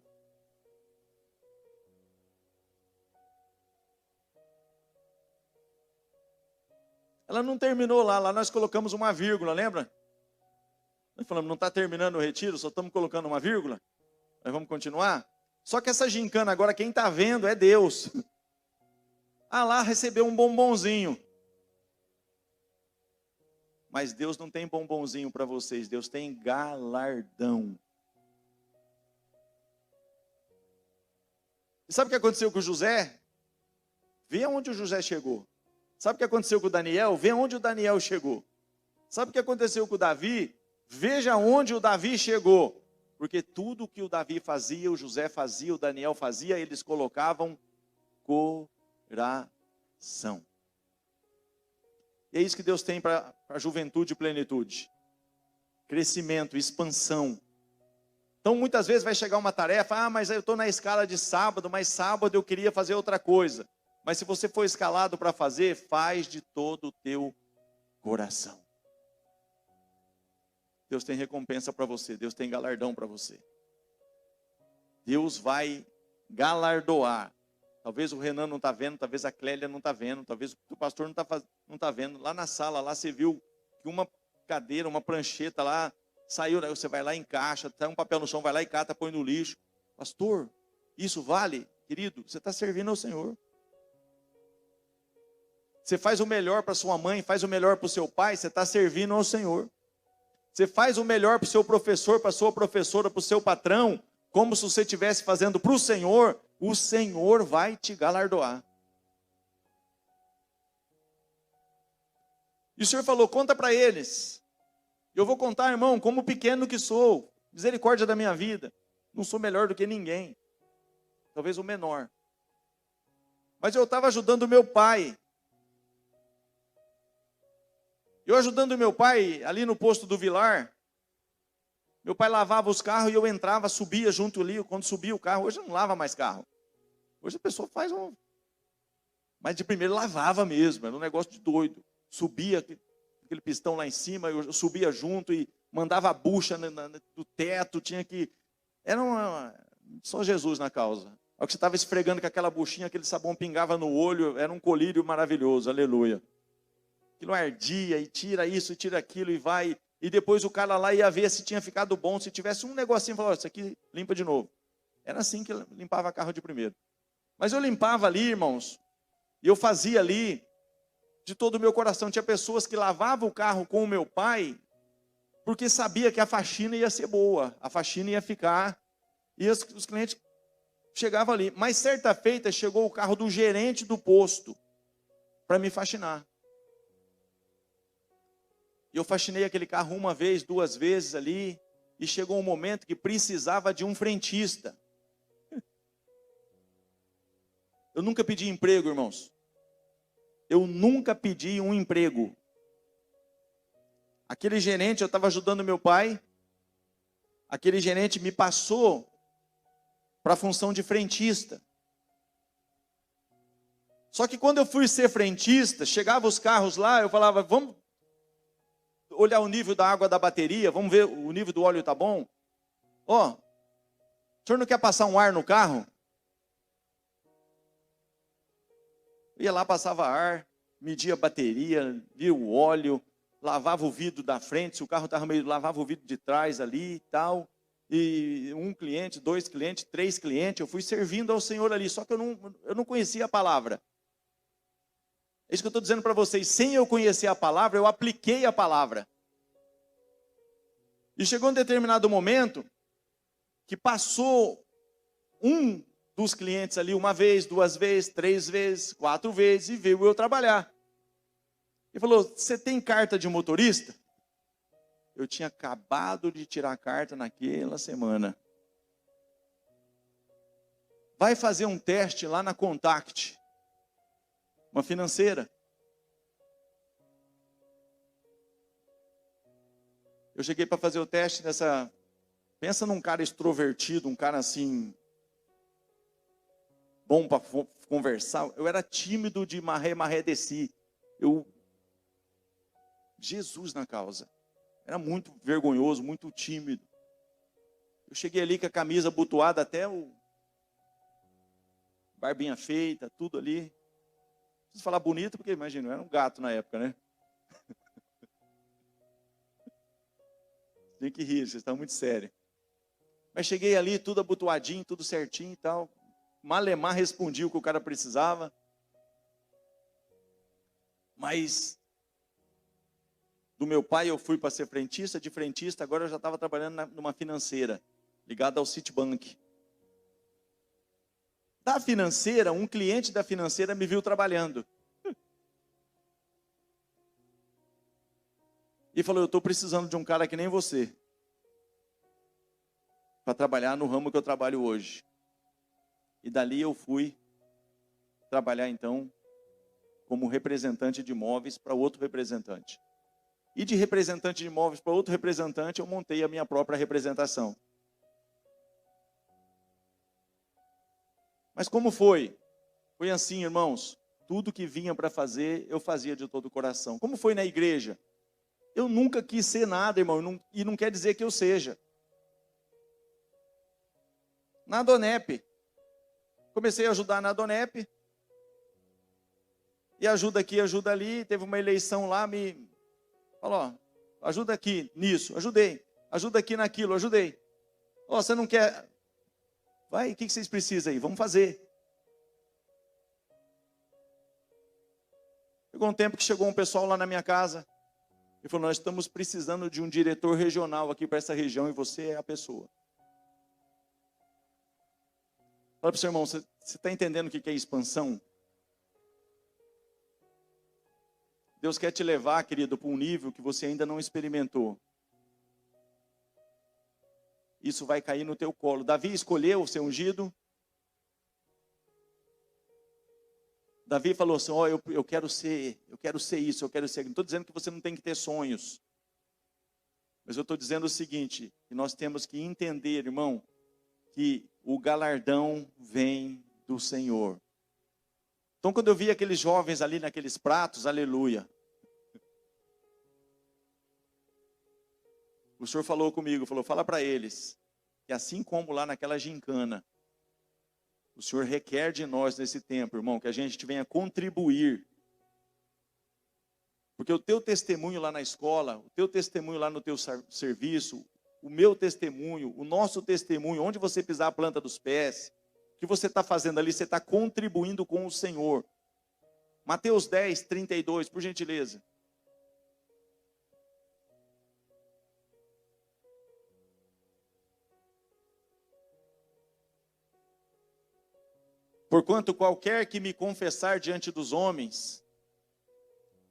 Ela não terminou lá nós colocamos uma vírgula, lembra? Nós falamos, não está terminando o retiro, só estamos colocando uma vírgula. Nós vamos continuar? Só que essa gincana agora, quem está vendo é Deus. Ah, lá recebeu um bombonzinho. Mas Deus não tem bombonzinho para vocês, Deus tem galardão. E sabe o que aconteceu com o José? Vê onde o José chegou. Sabe o que aconteceu com o Daniel? Vê onde o Daniel chegou. Sabe o que aconteceu com o Davi? Veja onde o Davi chegou. Porque tudo que o Davi fazia, o José fazia, o Daniel fazia, eles colocavam coração. E é isso que Deus tem para a juventude e plenitude. Crescimento, expansão. Então muitas vezes vai chegar uma tarefa, mas eu estou na escala de sábado, mas sábado eu queria fazer outra coisa. Mas se você for escalado para fazer, faz de todo o teu coração. Deus tem recompensa para você, Deus tem galardão para você. Deus vai galardoar. Talvez o Renan não está vendo, talvez a Clélia não está vendo, talvez o pastor não está vendo. Lá na sala, lá você viu que uma cadeira, uma prancheta lá, saiu, né? Você vai lá e encaixa, tá um papel no chão, vai lá e cata, põe no lixo. Pastor, isso vale? Querido, você está servindo ao Senhor. Você faz o melhor para sua mãe, faz o melhor para o seu pai, você está servindo ao Senhor. Você faz o melhor para o seu professor, para a sua professora, para o seu patrão, como se você estivesse fazendo para o Senhor vai te galardoar. E o Senhor falou, conta para eles. Eu vou contar, irmão, como pequeno que sou, misericórdia da minha vida. Não sou melhor do que ninguém. Talvez o menor. Mas eu estava ajudando o meu pai. Eu ajudando o meu pai ali no posto do Vilar. Meu pai lavava os carros e eu entrava, subia junto ali. Quando subia o carro, hoje não lava mais carro. Hoje a pessoa faz um... Mas de primeiro lavava mesmo, era um negócio de doido. Subia aquele pistão lá em cima, eu subia junto e mandava a bucha do teto, tinha que... Só Jesus na causa. Ao que você estava esfregando com aquela buchinha, aquele sabão pingava no olho, era um colírio maravilhoso, aleluia. Aquilo ardia, e tira isso, e tira aquilo, e vai... E depois o cara lá ia ver se tinha ficado bom, se tivesse um negocinho, falava, isso aqui limpa de novo. Era assim que limpava carro de primeiro. Mas eu limpava ali, irmãos, e eu fazia ali, de todo o meu coração. Tinha pessoas que lavavam o carro com o meu pai, porque sabia que a faxina ia ser boa, a faxina ia ficar, e os clientes chegavam ali. Mas certa feita chegou o carro do gerente do posto, para me faxinar. E eu faxinei aquele carro uma vez, duas vezes ali, e chegou um momento que precisava de um frentista. Eu nunca pedi emprego, irmãos. Eu nunca pedi um emprego. Aquele gerente, eu estava ajudando meu pai. Aquele gerente me passou para a função de frentista. Só que quando eu fui ser frentista, chegava os carros lá, eu falava, vamos olhar o nível da água da bateria, vamos ver o nível do óleo tá bom? Ó, o senhor não quer passar um ar no carro? Ia lá, passava ar, media a bateria, via o óleo, lavava o vidro da frente, se o carro estava meio, lavava o vidro de trás ali e tal. E um cliente, dois clientes, três clientes, eu fui servindo ao Senhor ali, só que eu não conhecia a palavra. É isso que eu estou dizendo para vocês, sem eu conhecer a palavra, eu apliquei a palavra. E chegou um determinado momento, que passou um dos clientes ali, uma vez, duas vezes, três vezes, quatro vezes, e veio eu trabalhar. Ele falou, você tem carta de motorista? Eu tinha acabado de tirar a carta naquela semana. Vai fazer um teste lá na Contact, uma financeira. Eu cheguei para fazer o teste nessa... Pensa num cara extrovertido, um cara assim... bom para conversar. Eu era tímido de marré desci. Jesus na causa. Era muito vergonhoso, muito tímido. Eu cheguei ali com a camisa abotoada até o... barbinha feita, tudo ali. Não preciso falar bonito, porque imagina, eu era um gato na época, né? Tem que rir, vocês estão muito sérios. Mas cheguei ali, tudo abotoadinho, tudo certinho e tal. Malemar respondi o que o cara precisava. Mas do meu pai eu fui para ser frentista, de frentista agora eu já estava trabalhando numa financeira, ligada ao Citibank. Da financeira, um cliente da financeira me viu trabalhando. E falou, eu estou precisando de um cara que nem você, para trabalhar no ramo que eu trabalho hoje. E dali eu fui trabalhar então como representante de imóveis para outro representante. E de representante de imóveis para outro representante, eu montei a minha própria representação. Mas como foi? Foi assim, irmãos. Tudo que vinha para fazer, eu fazia de todo o coração. Como foi na igreja? Eu nunca quis ser nada, irmão, e não quer dizer que eu seja. Na Donep. Comecei a ajudar na Donep. E ajuda aqui, ajuda ali. Teve uma eleição lá, me falou, ó, ajuda aqui nisso, ajudei. Ajuda aqui naquilo, ajudei. Ó, você não quer... Vai, o que vocês precisam aí? Vamos fazer. Chegou um tempo que chegou um pessoal lá na minha casa. E falou, nós estamos precisando de um diretor regional aqui para essa região e você é a pessoa. Fala para o seu irmão, você está entendendo o que é expansão? Deus quer te levar, querido, para um nível que você ainda não experimentou. isso vai cair no teu colo. Davi escolheu ser ungido. Davi falou assim, eu quero ser isso, eu quero ser. Não estou dizendo que você não tem que ter sonhos. Mas eu estou dizendo o seguinte, que nós temos que entender, irmão, que o galardão vem do Senhor. Então, quando eu vi aqueles jovens ali naqueles pratos, aleluia. O Senhor falou comigo, fala para eles, que assim como lá naquela gincana, o Senhor requer de nós nesse tempo, irmão, que a gente venha contribuir. Porque o teu testemunho lá na escola, o teu testemunho lá no teu serviço, o meu testemunho, o nosso testemunho, onde você pisar a planta dos pés, o que você está fazendo ali, você está contribuindo com o Senhor. Mateus 10, 32, por gentileza. Porquanto qualquer que me confessar diante dos homens,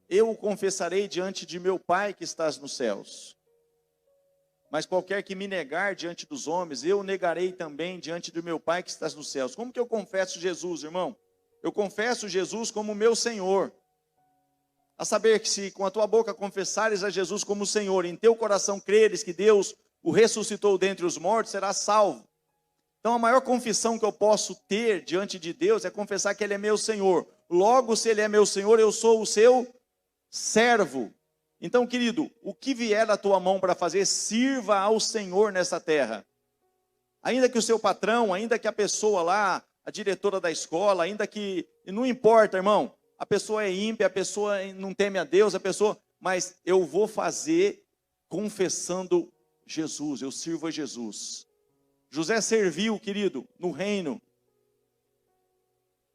eu o confessarei diante de meu Pai que estás nos céus. Mas qualquer que me negar diante dos homens, eu o negarei também diante do meu Pai que estás nos céus. Como que eu confesso Jesus, irmão? Eu confesso Jesus como meu Senhor. A saber que se com a tua boca confessares a Jesus como Senhor, em teu coração creres que Deus o ressuscitou dentre os mortos, serás salvo. Então a maior confissão que eu posso ter diante de Deus é confessar que Ele é meu Senhor. Logo, se Ele é meu Senhor, eu sou o seu servo. Então, querido, o que vier da tua mão para fazer, sirva ao Senhor nessa terra. Ainda que o seu patrão, ainda que a pessoa lá, a diretora da escola, ainda que, não importa, irmão, a pessoa é ímpia, a pessoa não teme a Deus, mas eu vou fazer confessando Jesus, eu sirvo a Jesus. José serviu, querido, no reino,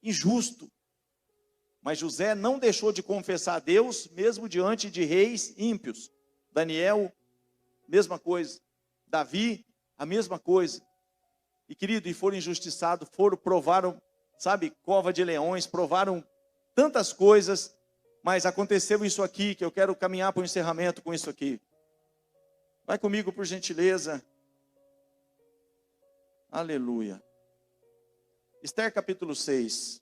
injusto. Mas José não deixou de confessar a Deus, mesmo diante de reis ímpios. Daniel, mesma coisa. Davi, a mesma coisa. E querido, e foram injustiçados, provaram, cova de leões, provaram tantas coisas, mas aconteceu isso aqui, que eu quero caminhar para o encerramento com isso aqui. Vai comigo, por gentileza. Aleluia. Esther capítulo 6.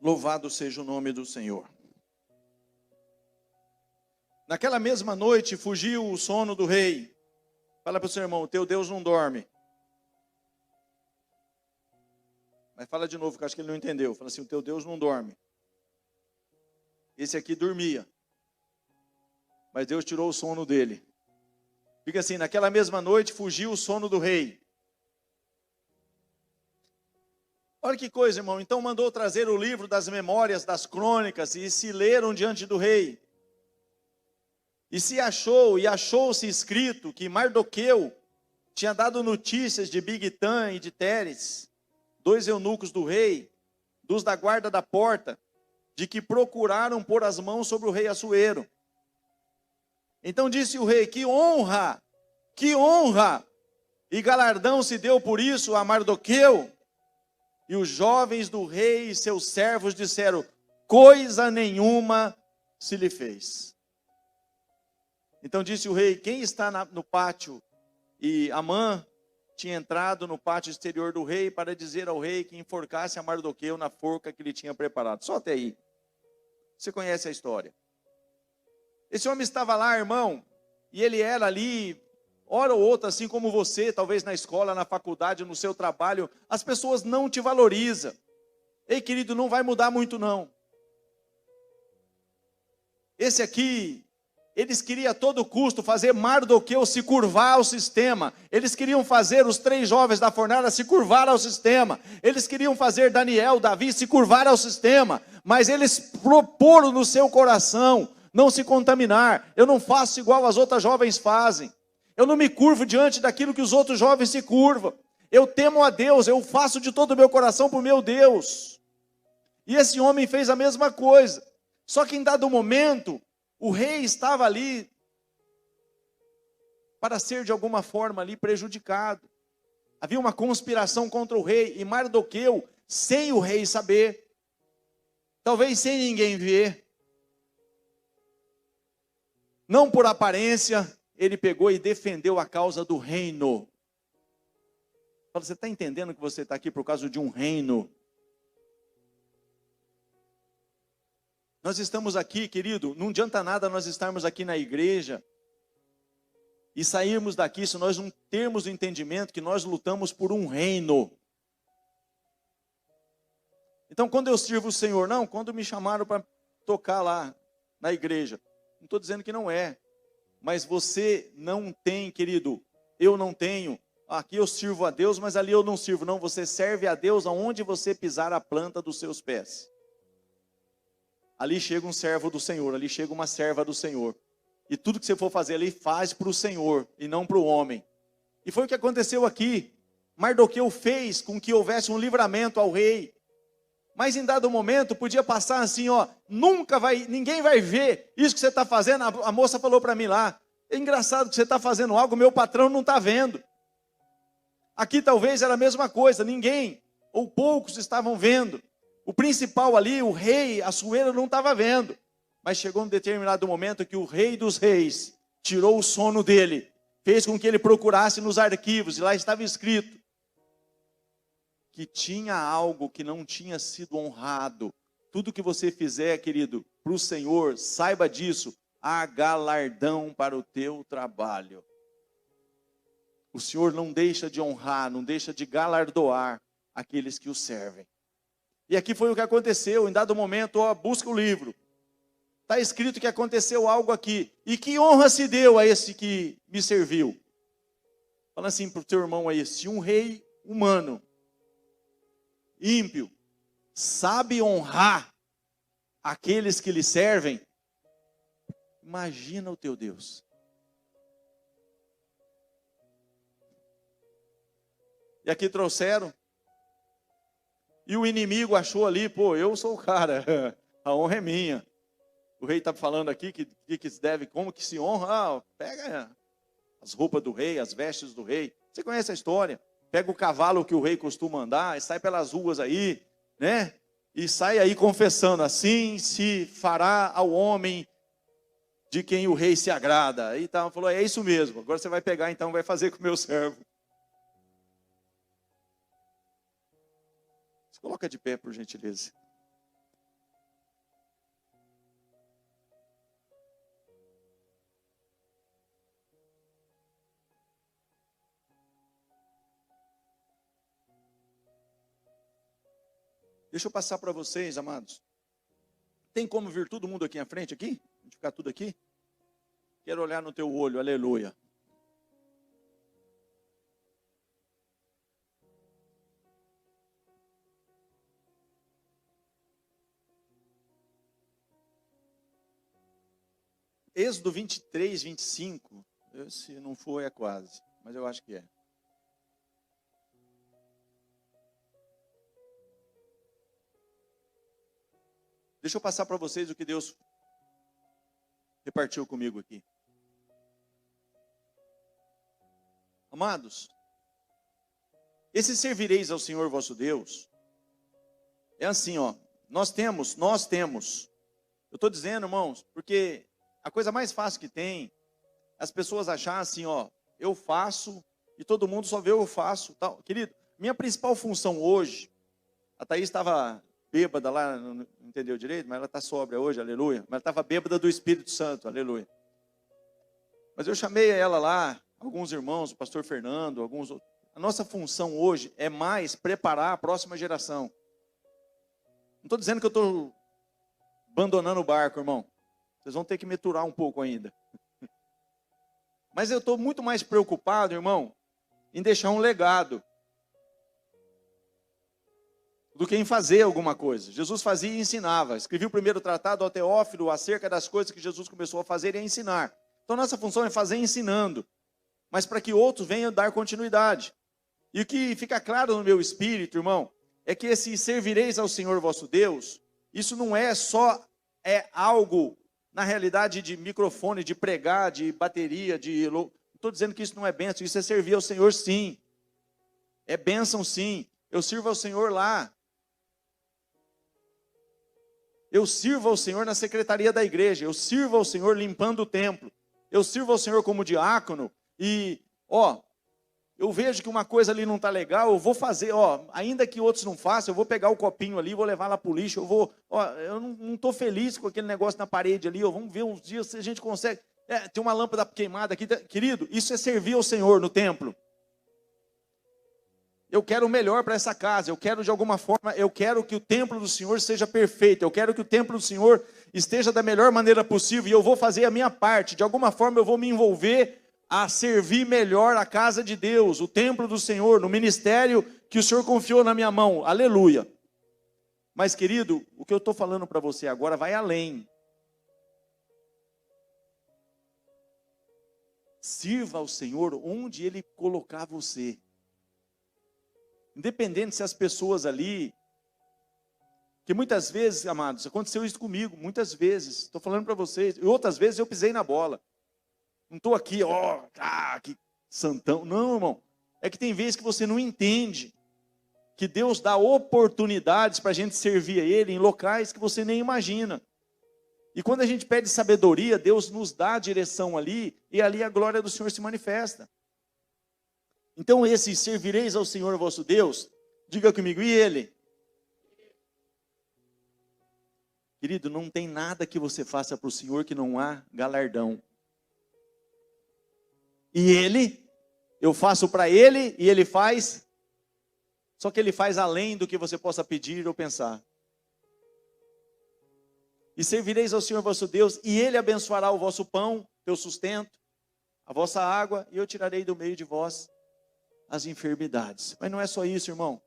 Louvado seja o nome do Senhor. Naquela mesma noite fugiu o sono do rei. Fala para o seu irmão, o teu Deus não dorme. Mas fala de novo, que eu acho que ele não entendeu. Fala assim, o teu Deus não dorme. Esse aqui dormia. Mas Deus tirou o sono dele. Fica assim, naquela mesma noite fugiu o sono do rei. Olha que coisa, irmão. Então mandou trazer o livro das memórias, das crônicas, e se leram diante do rei. E achou-se escrito que Mardoqueu tinha dado notícias de Bigtã e de Teres, 2 eunucos do rei, dos da guarda da porta, de que procuraram pôr as mãos sobre o rei Assuero. Então disse o rei, que honra, e galardão se deu por isso a Mardoqueu. E os jovens do rei e seus servos disseram, coisa nenhuma se lhe fez. Então disse o rei, quem está no pátio? E Amã tinha entrado no pátio exterior do rei para dizer ao rei que enforcasse a Mardoqueu na forca que ele tinha preparado. Só até aí. Você conhece a história. Esse homem estava lá, irmão, e ele era ali, hora ou outra, assim como você, talvez na escola, na faculdade, no seu trabalho, as pessoas não te valorizam. Ei, querido, não vai mudar muito não. Esse aqui, eles queriam a todo custo fazer Mardoqueu se curvar ao sistema. Eles queriam fazer os 3 jovens da fornalha se curvar ao sistema. Eles queriam fazer Daniel, Davi se curvar ao sistema. Mas eles proporam no seu coração não se contaminar. Eu não faço igual as outras jovens fazem. Eu não me curvo diante daquilo que os outros jovens se curvam. Eu temo a Deus, eu faço de todo o meu coração para o meu Deus. E esse homem fez a mesma coisa. Só que em dado momento, o rei estava ali para ser de alguma forma ali prejudicado. Havia uma conspiração contra o rei, e Mardoqueu, sem o rei saber, talvez sem ninguém ver, não por aparência, ele pegou e defendeu a causa do reino. Você está entendendo que você está aqui por causa de um reino? Nós estamos aqui, querido, não adianta nada nós estarmos aqui na igreja e sairmos daqui se nós não termos o entendimento que nós lutamos por um reino. Então, quando eu sirvo o Senhor, não, quando me chamaram para tocar lá na igreja, não estou dizendo que não é, mas você não tem, querido, eu não tenho, aqui eu sirvo a Deus, mas ali eu não sirvo, não, você serve a Deus aonde você pisar a planta dos seus pés. Ali chega um servo do Senhor, ali chega uma serva do Senhor, e tudo que você for fazer ali, faz para o Senhor, e não para o homem. E foi o que aconteceu aqui. Mardoqueu fez com que houvesse um livramento ao rei, mas em dado momento podia passar assim, ó, ninguém vai ver isso que você está fazendo. A moça falou para mim lá, é engraçado que você está fazendo algo, meu patrão não está vendo. Aqui talvez era a mesma coisa, ninguém ou poucos estavam vendo. O principal ali, o rei, Assuero, não estava vendo. Mas chegou um determinado momento que o rei dos reis tirou o sono dele, fez com que ele procurasse nos arquivos, e lá estava escrito que tinha algo que não tinha sido honrado. Tudo que você fizer, querido, para o Senhor, saiba disso, há galardão para o teu trabalho. O Senhor não deixa de honrar, não deixa de galardoar aqueles que o servem. E aqui foi o que aconteceu. Em dado momento, ó, busca o livro. Está escrito que aconteceu algo aqui. E que honra se deu a esse que me serviu? Fala assim para o teu irmão aí, se um rei humano, ímpio, sabe honrar aqueles que lhe servem, imagina o teu Deus. E aqui trouxeram, e o inimigo achou ali, pô, eu sou o cara, a honra é minha. O rei está falando aqui que se deve, como que se honra, pega as roupas do rei, as vestes do rei, você conhece a história. Pega o cavalo que o rei costuma andar, e sai pelas ruas aí, né? E sai aí confessando, assim se fará ao homem de quem o rei se agrada. Aí então, falou, é isso mesmo, agora você vai pegar então, vai fazer com o meu servo. Se coloca de pé, por gentileza. Deixa eu passar para vocês, amados. Tem como vir todo mundo aqui à frente, aqui? A gente ficar tudo aqui? Quero olhar no teu olho, aleluia. Êxodo 23, 25. Se não for, é quase. Mas eu acho que é. Deixa eu passar para vocês o que Deus repartiu comigo aqui. Amados, esse servireis ao Senhor vosso Deus, é assim, ó, nós temos, eu estou dizendo, irmãos, porque a coisa mais fácil que tem, as pessoas achar assim, ó, eu faço, e todo mundo só vê eu faço, tal. Querido, minha principal função hoje, a Thaís estava bêbada lá, não entendeu direito, mas ela está sóbria hoje, aleluia. Mas ela estava bêbada do Espírito Santo, aleluia. Mas eu chamei ela lá, alguns irmãos, o pastor Fernando, alguns outros. A nossa função hoje é mais preparar a próxima geração. Não estou dizendo que eu estou abandonando o barco, irmão. Vocês vão ter que me aturar um pouco ainda. Mas eu estou muito mais preocupado, irmão, em deixar um legado do que em fazer alguma coisa. Jesus fazia e ensinava. Escrevi o primeiro tratado ao Teófilo acerca das coisas que Jesus começou a fazer e a ensinar. Então nossa função é fazer ensinando, mas para que outros venham dar continuidade. E o que fica claro no meu espírito, irmão, é que esse servireis ao Senhor vosso Deus, isso não é só algo, na realidade, de microfone, de pregar, de bateria, de... Não estou dizendo que isso não é bênção, isso é servir ao Senhor sim. É bênção sim. Eu sirvo ao Senhor lá. Eu sirvo ao Senhor na secretaria da igreja. Eu sirvo ao Senhor limpando o templo. Eu sirvo ao Senhor como diácono. E, eu vejo que uma coisa ali não está legal, eu vou fazer, ainda que outros não façam, eu vou pegar o copinho ali, vou levar lá para o lixo, eu não estou feliz com aquele negócio na parede ali, vamos ver uns dias se a gente consegue. Tem uma lâmpada queimada aqui, querido, isso é servir ao Senhor no templo. Eu quero o melhor para essa casa, eu quero de alguma forma, eu quero que o templo do Senhor seja perfeito, eu quero que o templo do Senhor esteja da melhor maneira possível, e eu vou fazer a minha parte, de alguma forma eu vou me envolver a servir melhor a casa de Deus, o templo do Senhor, no ministério que o Senhor confiou na minha mão, aleluia. Mas querido, o que eu estou falando para você agora vai além. Sirva ao Senhor onde Ele colocar você. Independente se as pessoas ali, que muitas vezes, amados, aconteceu isso comigo, muitas vezes, estou falando para vocês, e outras vezes eu pisei na bola. Não estou aqui, que santão. Não, irmão, é que tem vezes que você não entende, que Deus dá oportunidades para a gente servir a Ele em locais que você nem imagina. E quando a gente pede sabedoria, Deus nos dá a direção ali, e ali a glória do Senhor se manifesta. Então esse servireis ao Senhor vosso Deus, diga comigo, e Ele? Querido, não tem nada que você faça para o Senhor que não há galardão. E Ele, eu faço para Ele, e Ele faz, só que Ele faz além do que você possa pedir ou pensar. E servireis ao Senhor vosso Deus, e Ele abençoará o vosso pão, teu sustento, a vossa água, e eu tirarei do meio de vós as enfermidades. Mas não é só isso, irmão.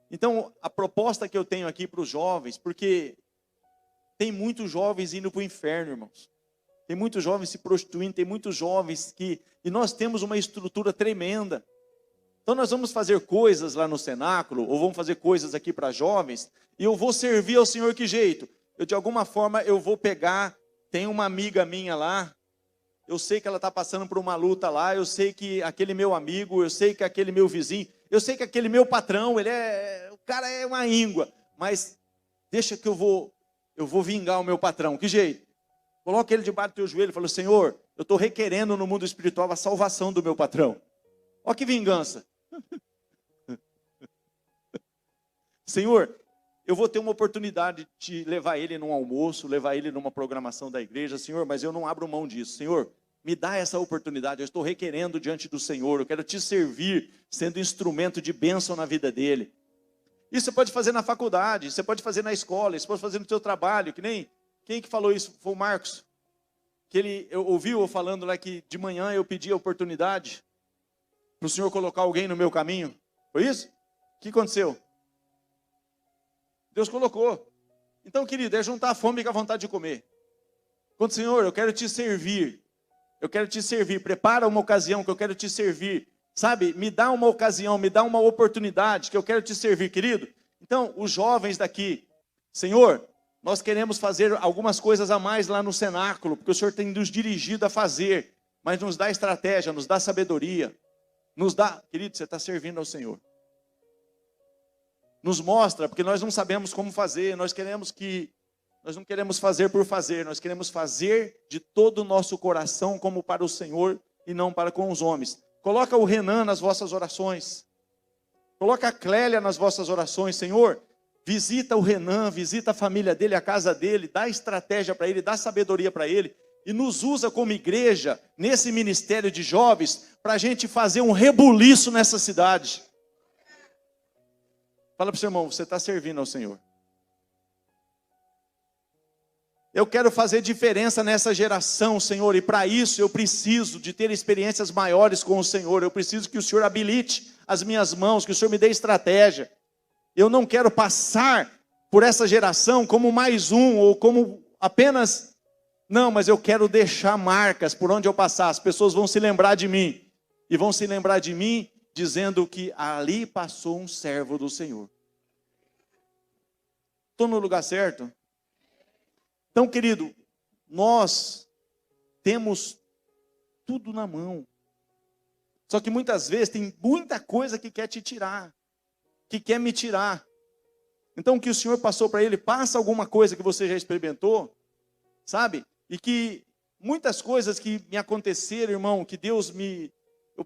Então, a proposta que eu tenho aqui para os jovens, porque tem muitos jovens indo para o inferno, irmãos. Tem muitos jovens se prostituindo, tem muitos jovens e nós temos uma estrutura tremenda. Então nós vamos fazer coisas lá no cenáculo, ou vamos fazer coisas aqui para jovens, e eu vou servir ao Senhor que jeito? De alguma forma eu vou pegar, tem uma amiga minha lá, eu sei que ela está passando por uma luta lá, eu sei que aquele meu amigo, eu sei que aquele meu vizinho, eu sei que aquele meu patrão, o cara é uma íngua, mas deixa que eu vou vingar o meu patrão, que jeito? Coloca ele debaixo do teu joelho e fala, Senhor, eu estou requerendo no mundo espiritual a salvação do meu patrão. Olha que vingança. Senhor, eu vou ter uma oportunidade de levar ele num almoço, levar ele numa programação da igreja, Senhor, mas eu não abro mão disso. Senhor, me dá essa oportunidade, eu estou requerendo diante do Senhor, eu quero te servir, sendo instrumento de bênção na vida dele. Isso você pode fazer na faculdade, você pode fazer na escola, você pode fazer no seu trabalho, que nem, quem que falou isso? Foi o Marcos, que ele ouviu eu falando lá que de manhã eu pedi a oportunidade para o Senhor colocar alguém no meu caminho. Foi isso? O que aconteceu? Deus colocou. Então, querido, é juntar a fome com a vontade de comer. Quando, Senhor, eu quero te servir. Eu quero te servir. Prepara uma ocasião que eu quero te servir. Sabe, me dá uma ocasião, me dá uma oportunidade que eu quero te servir, querido. Então, os jovens daqui, Senhor, nós queremos fazer algumas coisas a mais lá no cenáculo, porque o Senhor tem nos dirigido a fazer, mas nos dá estratégia, nos dá sabedoria, nos dá, querido, você está servindo ao Senhor. Nos mostra, porque nós não sabemos como fazer, nós não queremos fazer por fazer, nós queremos fazer de todo o nosso coração como para o Senhor e não para com os homens. Coloca o Renan nas vossas orações. Coloca a Clélia nas vossas orações, Senhor. Visita o Renan, visita a família dele, a casa dele, dá estratégia para ele, dá sabedoria para ele. E nos usa como igreja, nesse ministério de jovens, para a gente fazer um rebuliço nessa cidade. Fala para o seu irmão, você está servindo ao Senhor. Eu quero fazer diferença nessa geração, Senhor, e para isso eu preciso de ter experiências maiores com o Senhor. Eu preciso que o Senhor habilite as minhas mãos, que o Senhor me dê estratégia. Eu não quero passar por essa geração como mais um, ou como apenas... Não, mas eu quero deixar marcas por onde eu passar. As pessoas vão se lembrar de mim. E vão se lembrar de mim dizendo que ali passou um servo do Senhor. Estou no lugar certo? Então, querido, nós temos tudo na mão. Só que muitas vezes tem muita coisa que quer te tirar, que quer me tirar. Então o que o Senhor passou para ele, passa alguma coisa que você já experimentou, sabe? E que muitas coisas que me aconteceram, irmão, que Deus me...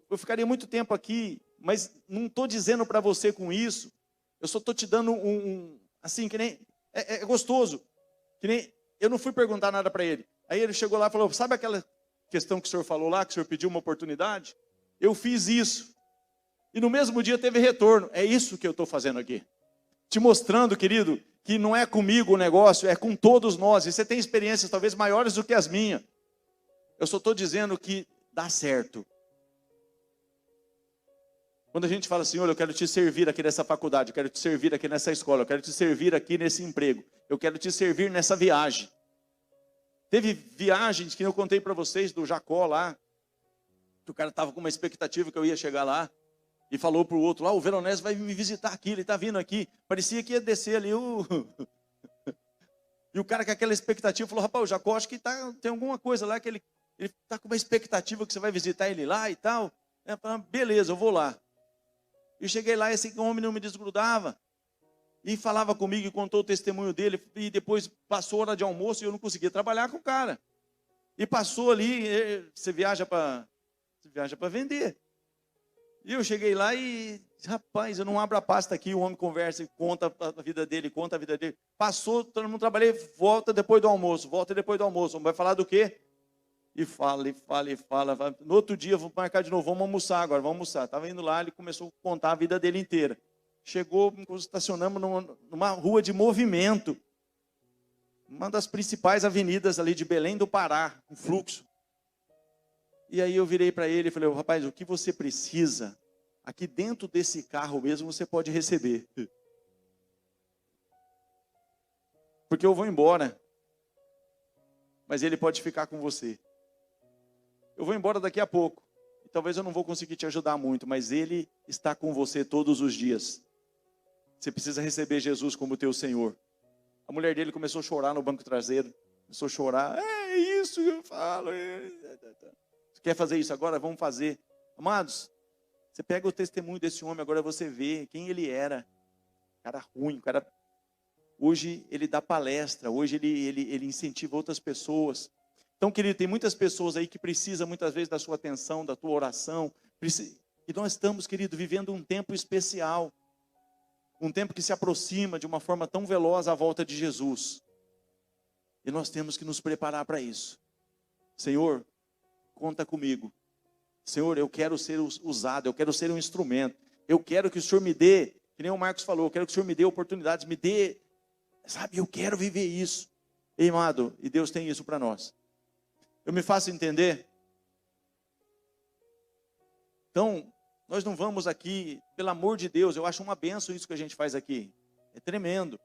Eu ficaria muito tempo aqui, mas não estou dizendo para você com isso. Eu só estou te dando assim, que nem... É gostoso. Que nem... Eu não fui perguntar nada para ele. Aí ele chegou lá e falou, sabe aquela questão que o senhor falou lá, que o senhor pediu uma oportunidade? Eu fiz isso. E no mesmo dia teve retorno. É isso que eu estou fazendo aqui. Te mostrando, querido, que não é comigo o negócio, é com todos nós. E você tem experiências talvez maiores do que as minhas. Eu só estou dizendo que dá certo. Quando a gente fala, Senhor, eu quero te servir aqui nessa faculdade, eu quero te servir aqui nessa escola, eu quero te servir aqui nesse emprego, eu quero te servir nessa viagem. Teve viagens que eu contei para vocês do Jacó lá, que o cara estava com uma expectativa que eu ia chegar lá, e falou para o outro lá, o Veronese vai me visitar aqui, ele está vindo aqui. Parecia que ia descer ali E o cara com aquela expectativa falou, rapaz, o Jacó acho que tem alguma coisa lá, que ele está com uma expectativa que você vai visitar ele lá e tal. Beleza, eu vou lá. E cheguei lá, esse homem não me desgrudava. E falava comigo e contou o testemunho dele. E depois passou hora de almoço e eu não conseguia trabalhar com o cara. E passou ali, você viaja para vender. E eu cheguei lá e, rapaz, eu não abro a pasta aqui, o homem conversa e conta a vida dele, conta a vida dele. Passou, todo mundo trabalhei, volta depois do almoço, volta depois do almoço. Vai falar do quê? E fala. No outro dia, vou marcar de novo, vamos almoçar agora, vamos almoçar. Estava indo lá, ele começou a contar a vida dele inteira. Chegou, estacionamos numa rua de movimento. Uma das principais avenidas ali de Belém do Pará, um fluxo. E aí eu virei para ele e falei, rapaz, o que você precisa, aqui dentro desse carro mesmo, você pode receber. Porque eu vou embora. Mas ele pode ficar com você. Eu vou embora daqui a pouco. E talvez eu não vou conseguir te ajudar muito, mas ele está com você todos os dias. Você precisa receber Jesus como teu Senhor. A mulher dele começou a chorar no banco traseiro. Começou a chorar. É isso que eu falo. Você quer fazer isso agora? Vamos fazer. Amados, você pega o testemunho desse homem, agora você vê quem ele era. Cara ruim, cara... Hoje ele dá palestra, hoje ele incentiva outras pessoas. Então, querido, tem muitas pessoas aí que precisam muitas vezes da sua atenção, da tua oração. E nós estamos, querido, vivendo um tempo especial. Um tempo que se aproxima de uma forma tão veloz à volta de Jesus. E nós temos que nos preparar para isso. Senhor, conta comigo. Senhor, eu quero ser usado, eu quero ser um instrumento. Eu quero que o Senhor me dê, que nem o Marcos falou, eu quero que o Senhor me dê oportunidades, me dê, sabe, eu quero viver isso. Ei, amado, e Deus tem isso para nós. Eu me faço entender? Então, nós não vamos aqui, pelo amor de Deus, eu acho uma bênção isso que a gente faz aqui. É tremendo.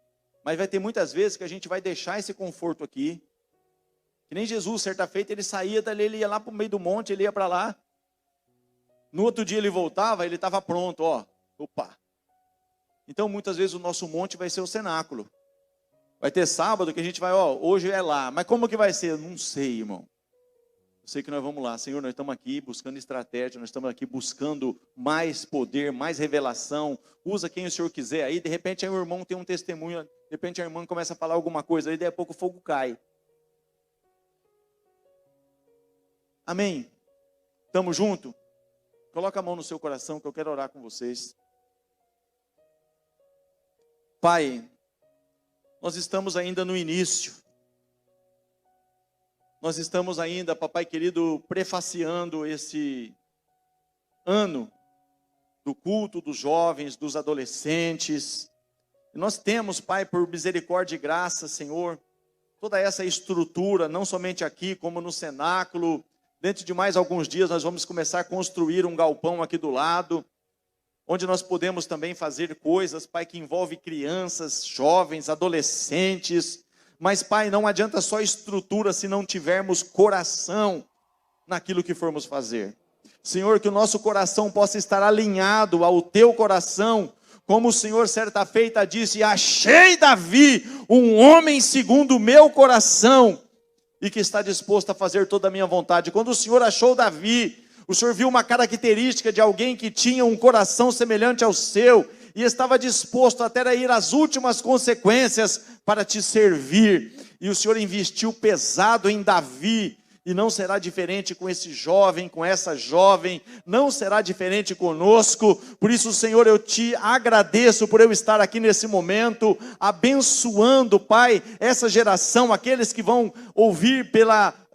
Mas vai ter muitas vezes que a gente vai deixar esse conforto aqui. Que nem Jesus, certa feita, ele saía dali, ele ia lá para o meio do monte, ele ia para lá. No outro dia ele voltava, ele estava pronto, ó. Opa. Então, muitas vezes o nosso monte vai ser o cenáculo. Vai ter sábado que a gente vai, ó, hoje é lá. Mas como que vai ser? Eu não sei, irmão. Eu sei que nós vamos lá. Senhor, nós estamos aqui buscando estratégia, nós estamos aqui buscando mais poder, mais revelação. Usa quem o Senhor quiser. Aí, de repente, aí o irmão tem um testemunho, de repente a irmã começa a falar alguma coisa, aí, daí a pouco o fogo cai. Amém? Estamos juntos? Coloca a mão no seu coração que eu quero orar com vocês. Pai, nós estamos ainda no início. Nós estamos ainda, papai querido, prefaciando esse ano do culto dos jovens, dos adolescentes. E nós temos, Pai, por misericórdia e graça, Senhor, toda essa estrutura, não somente aqui, como no cenáculo. Dentro de mais alguns dias nós vamos começar a construir um galpão aqui do lado, onde nós podemos também fazer coisas, Pai, que envolve crianças, jovens, adolescentes. Mas, Pai, não adianta só estrutura se não tivermos coração naquilo que formos fazer. Senhor, que o nosso coração possa estar alinhado ao Teu coração, como o Senhor certa feita disse, achei Davi, um homem segundo o meu coração, e que está disposto a fazer toda a minha vontade. Quando o Senhor achou Davi, O Senhor viu uma característica de alguém que tinha um coração semelhante ao seu e estava disposto até a ir às últimas consequências para te servir. E o Senhor investiu pesado em Davi. E não será diferente com esse jovem, com essa jovem, não será diferente conosco. Por isso, Senhor, eu te agradeço por eu estar aqui nesse momento, abençoando, Pai, essa geração, aqueles que vão ouvir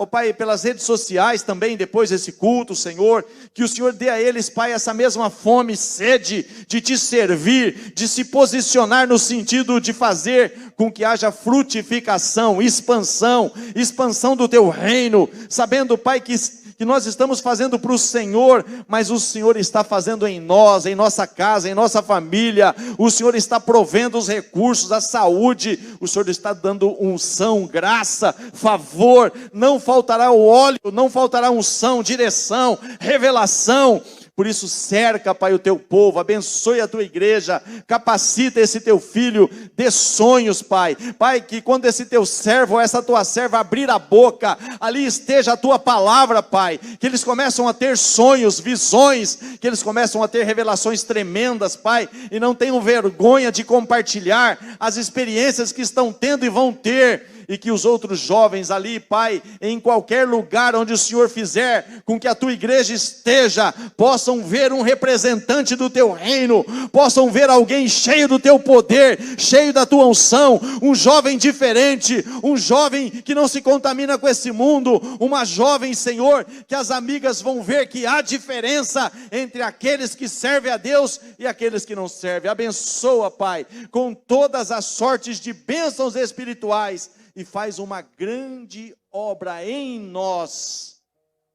Pai, pelas redes sociais também, depois desse culto, Senhor, que o Senhor dê a eles, Pai, essa mesma fome e sede de te servir, de se posicionar no sentido de fazer com que haja frutificação, expansão do teu reino, sabendo, Pai, que nós estamos fazendo para o Senhor, mas o Senhor está fazendo em nós, em nossa casa, em nossa família. O Senhor está provendo os recursos, a saúde, o Senhor está dando unção, graça, favor, não faltará o óleo, não faltará unção, direção, revelação. Por isso cerca, Pai, o teu povo, abençoe a tua igreja, capacita esse teu filho, dê sonhos, Pai. Pai, que quando esse teu servo ou essa tua serva abrir a boca, ali esteja a tua palavra, Pai. Que eles começam a ter sonhos, visões, que eles começam a ter revelações tremendas, Pai. E não tenham vergonha de compartilhar as experiências que estão tendo e vão ter. E que os outros jovens ali, Pai, em qualquer lugar onde o Senhor fizer com que a tua igreja esteja, possam ver um representante do teu reino, possam ver alguém cheio do teu poder, cheio da tua unção, um jovem diferente, um jovem que não se contamina com esse mundo, uma jovem, Senhor, que as amigas vão ver que há diferença entre aqueles que servem a Deus e aqueles que não servem. Abençoa, Pai, com todas as sortes de bênçãos espirituais, e faz uma grande obra em nós,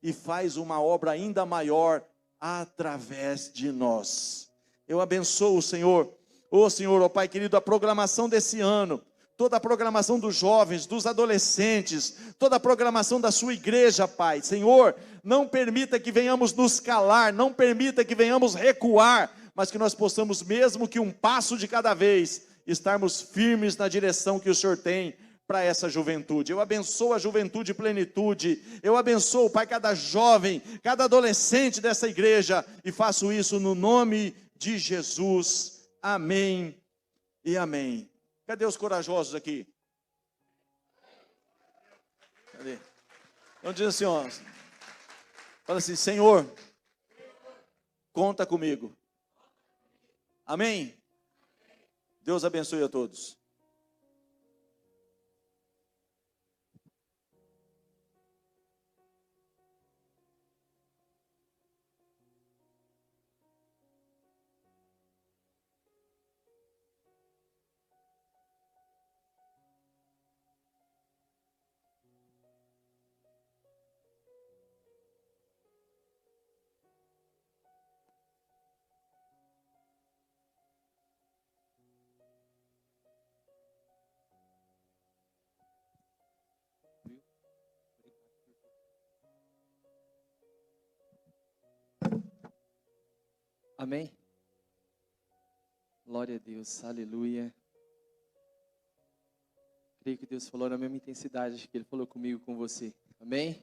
e faz uma obra ainda maior através de nós. Eu abençoo o Senhor, Senhor, ó Pai querido, a programação desse ano, toda a programação dos jovens, dos adolescentes, toda a programação da sua igreja, Pai. Senhor, não permita que venhamos nos calar, não permita que venhamos recuar, mas que nós possamos, mesmo que um passo de cada vez, estarmos firmes na direção que o Senhor tem para essa juventude. Eu abençoo a juventude e plenitude, eu abençoo, Pai, cada jovem, cada adolescente dessa igreja, e faço isso no nome de Jesus, amém e amém. Cadê os corajosos aqui? Cadê? Então diz assim, ó, fala assim: Senhor, conta comigo, amém? Deus abençoe a todos. Amém? Glória a Deus, aleluia. Creio que Deus falou na mesma intensidade que Ele falou comigo, com você. Amém?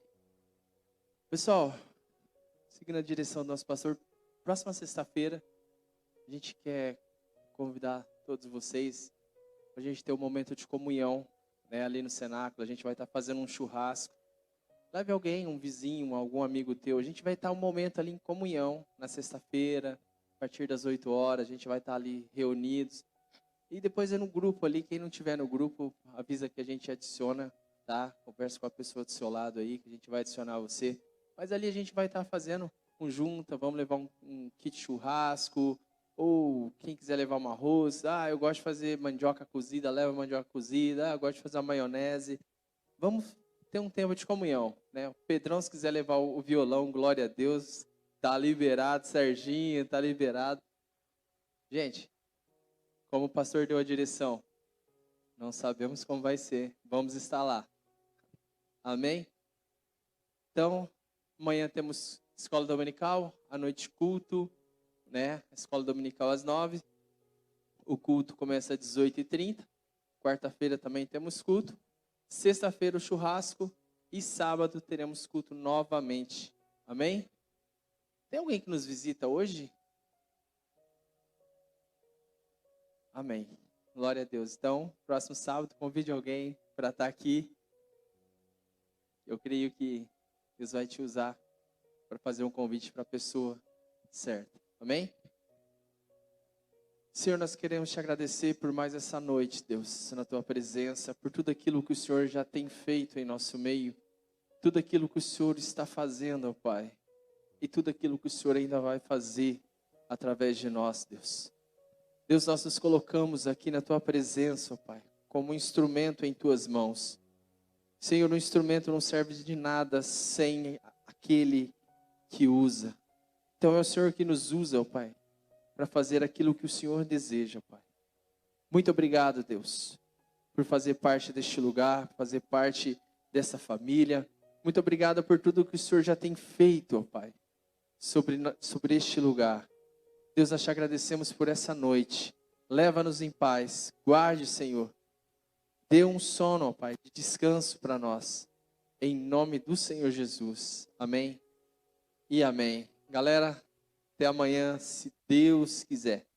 Pessoal, seguindo a direção do nosso pastor, próxima sexta-feira, a gente quer convidar todos vocês para a gente ter um momento de comunhão, né, ali no cenáculo. A gente vai estar fazendo um churrasco. Leve alguém, um vizinho, algum amigo teu. A gente vai estar um momento ali em comunhão na sexta-feira, a partir das 8 horas. A gente vai estar ali reunidos. E depois é no grupo ali. Quem não tiver no grupo, avisa que a gente adiciona, tá? Conversa com a pessoa do seu lado aí, que a gente vai adicionar você. Mas ali a gente vai estar fazendo um junta. Vamos levar um kit churrasco. Ou quem quiser levar um arroz. Ah, eu gosto de fazer mandioca cozida, leva mandioca cozida. Ah, eu gosto de fazer uma maionese. Vamos ter um tempo de comunhão, né? O Pedrão, se quiser levar o violão, glória a Deus, tá liberado. Serginho, tá liberado. Gente, como o pastor deu a direção, não sabemos como vai ser, vamos estar lá. Amém? Então, amanhã temos escola dominical, à noite culto, né? Escola dominical às 9. O culto começa às 18h30. Quarta-feira também temos culto. Sexta-feira o churrasco. E sábado teremos culto novamente. Amém? Tem alguém que nos visita hoje? Amém. Glória a Deus. Então, próximo sábado, convide alguém para estar aqui. Eu creio que Deus vai te usar para fazer um convite para a pessoa certa. Amém? Senhor, nós queremos te agradecer por mais essa noite, Deus, na tua presença, por tudo aquilo que o Senhor já tem feito em nosso meio, tudo aquilo que o Senhor está fazendo, ó Pai, e tudo aquilo que o Senhor ainda vai fazer através de nós, Deus. Deus, nós nos colocamos aqui na tua presença, ó Pai, como um instrumento em tuas mãos. Senhor, um instrumento não serve de nada sem aquele que usa. Então é o Senhor que nos usa, ó Pai, para fazer aquilo que o Senhor deseja, Pai. Muito obrigado, Deus, por fazer parte deste lugar, fazer parte dessa família. Muito obrigado por tudo que o Senhor já tem feito, ó Pai, sobre este lugar. Deus, nós te agradecemos por essa noite. Leva-nos em paz. Guarde, Senhor. Dê um sono, ó Pai, de descanso para nós. Em nome do Senhor Jesus. Amém e amém. Galera, até amanhã, se Deus quiser.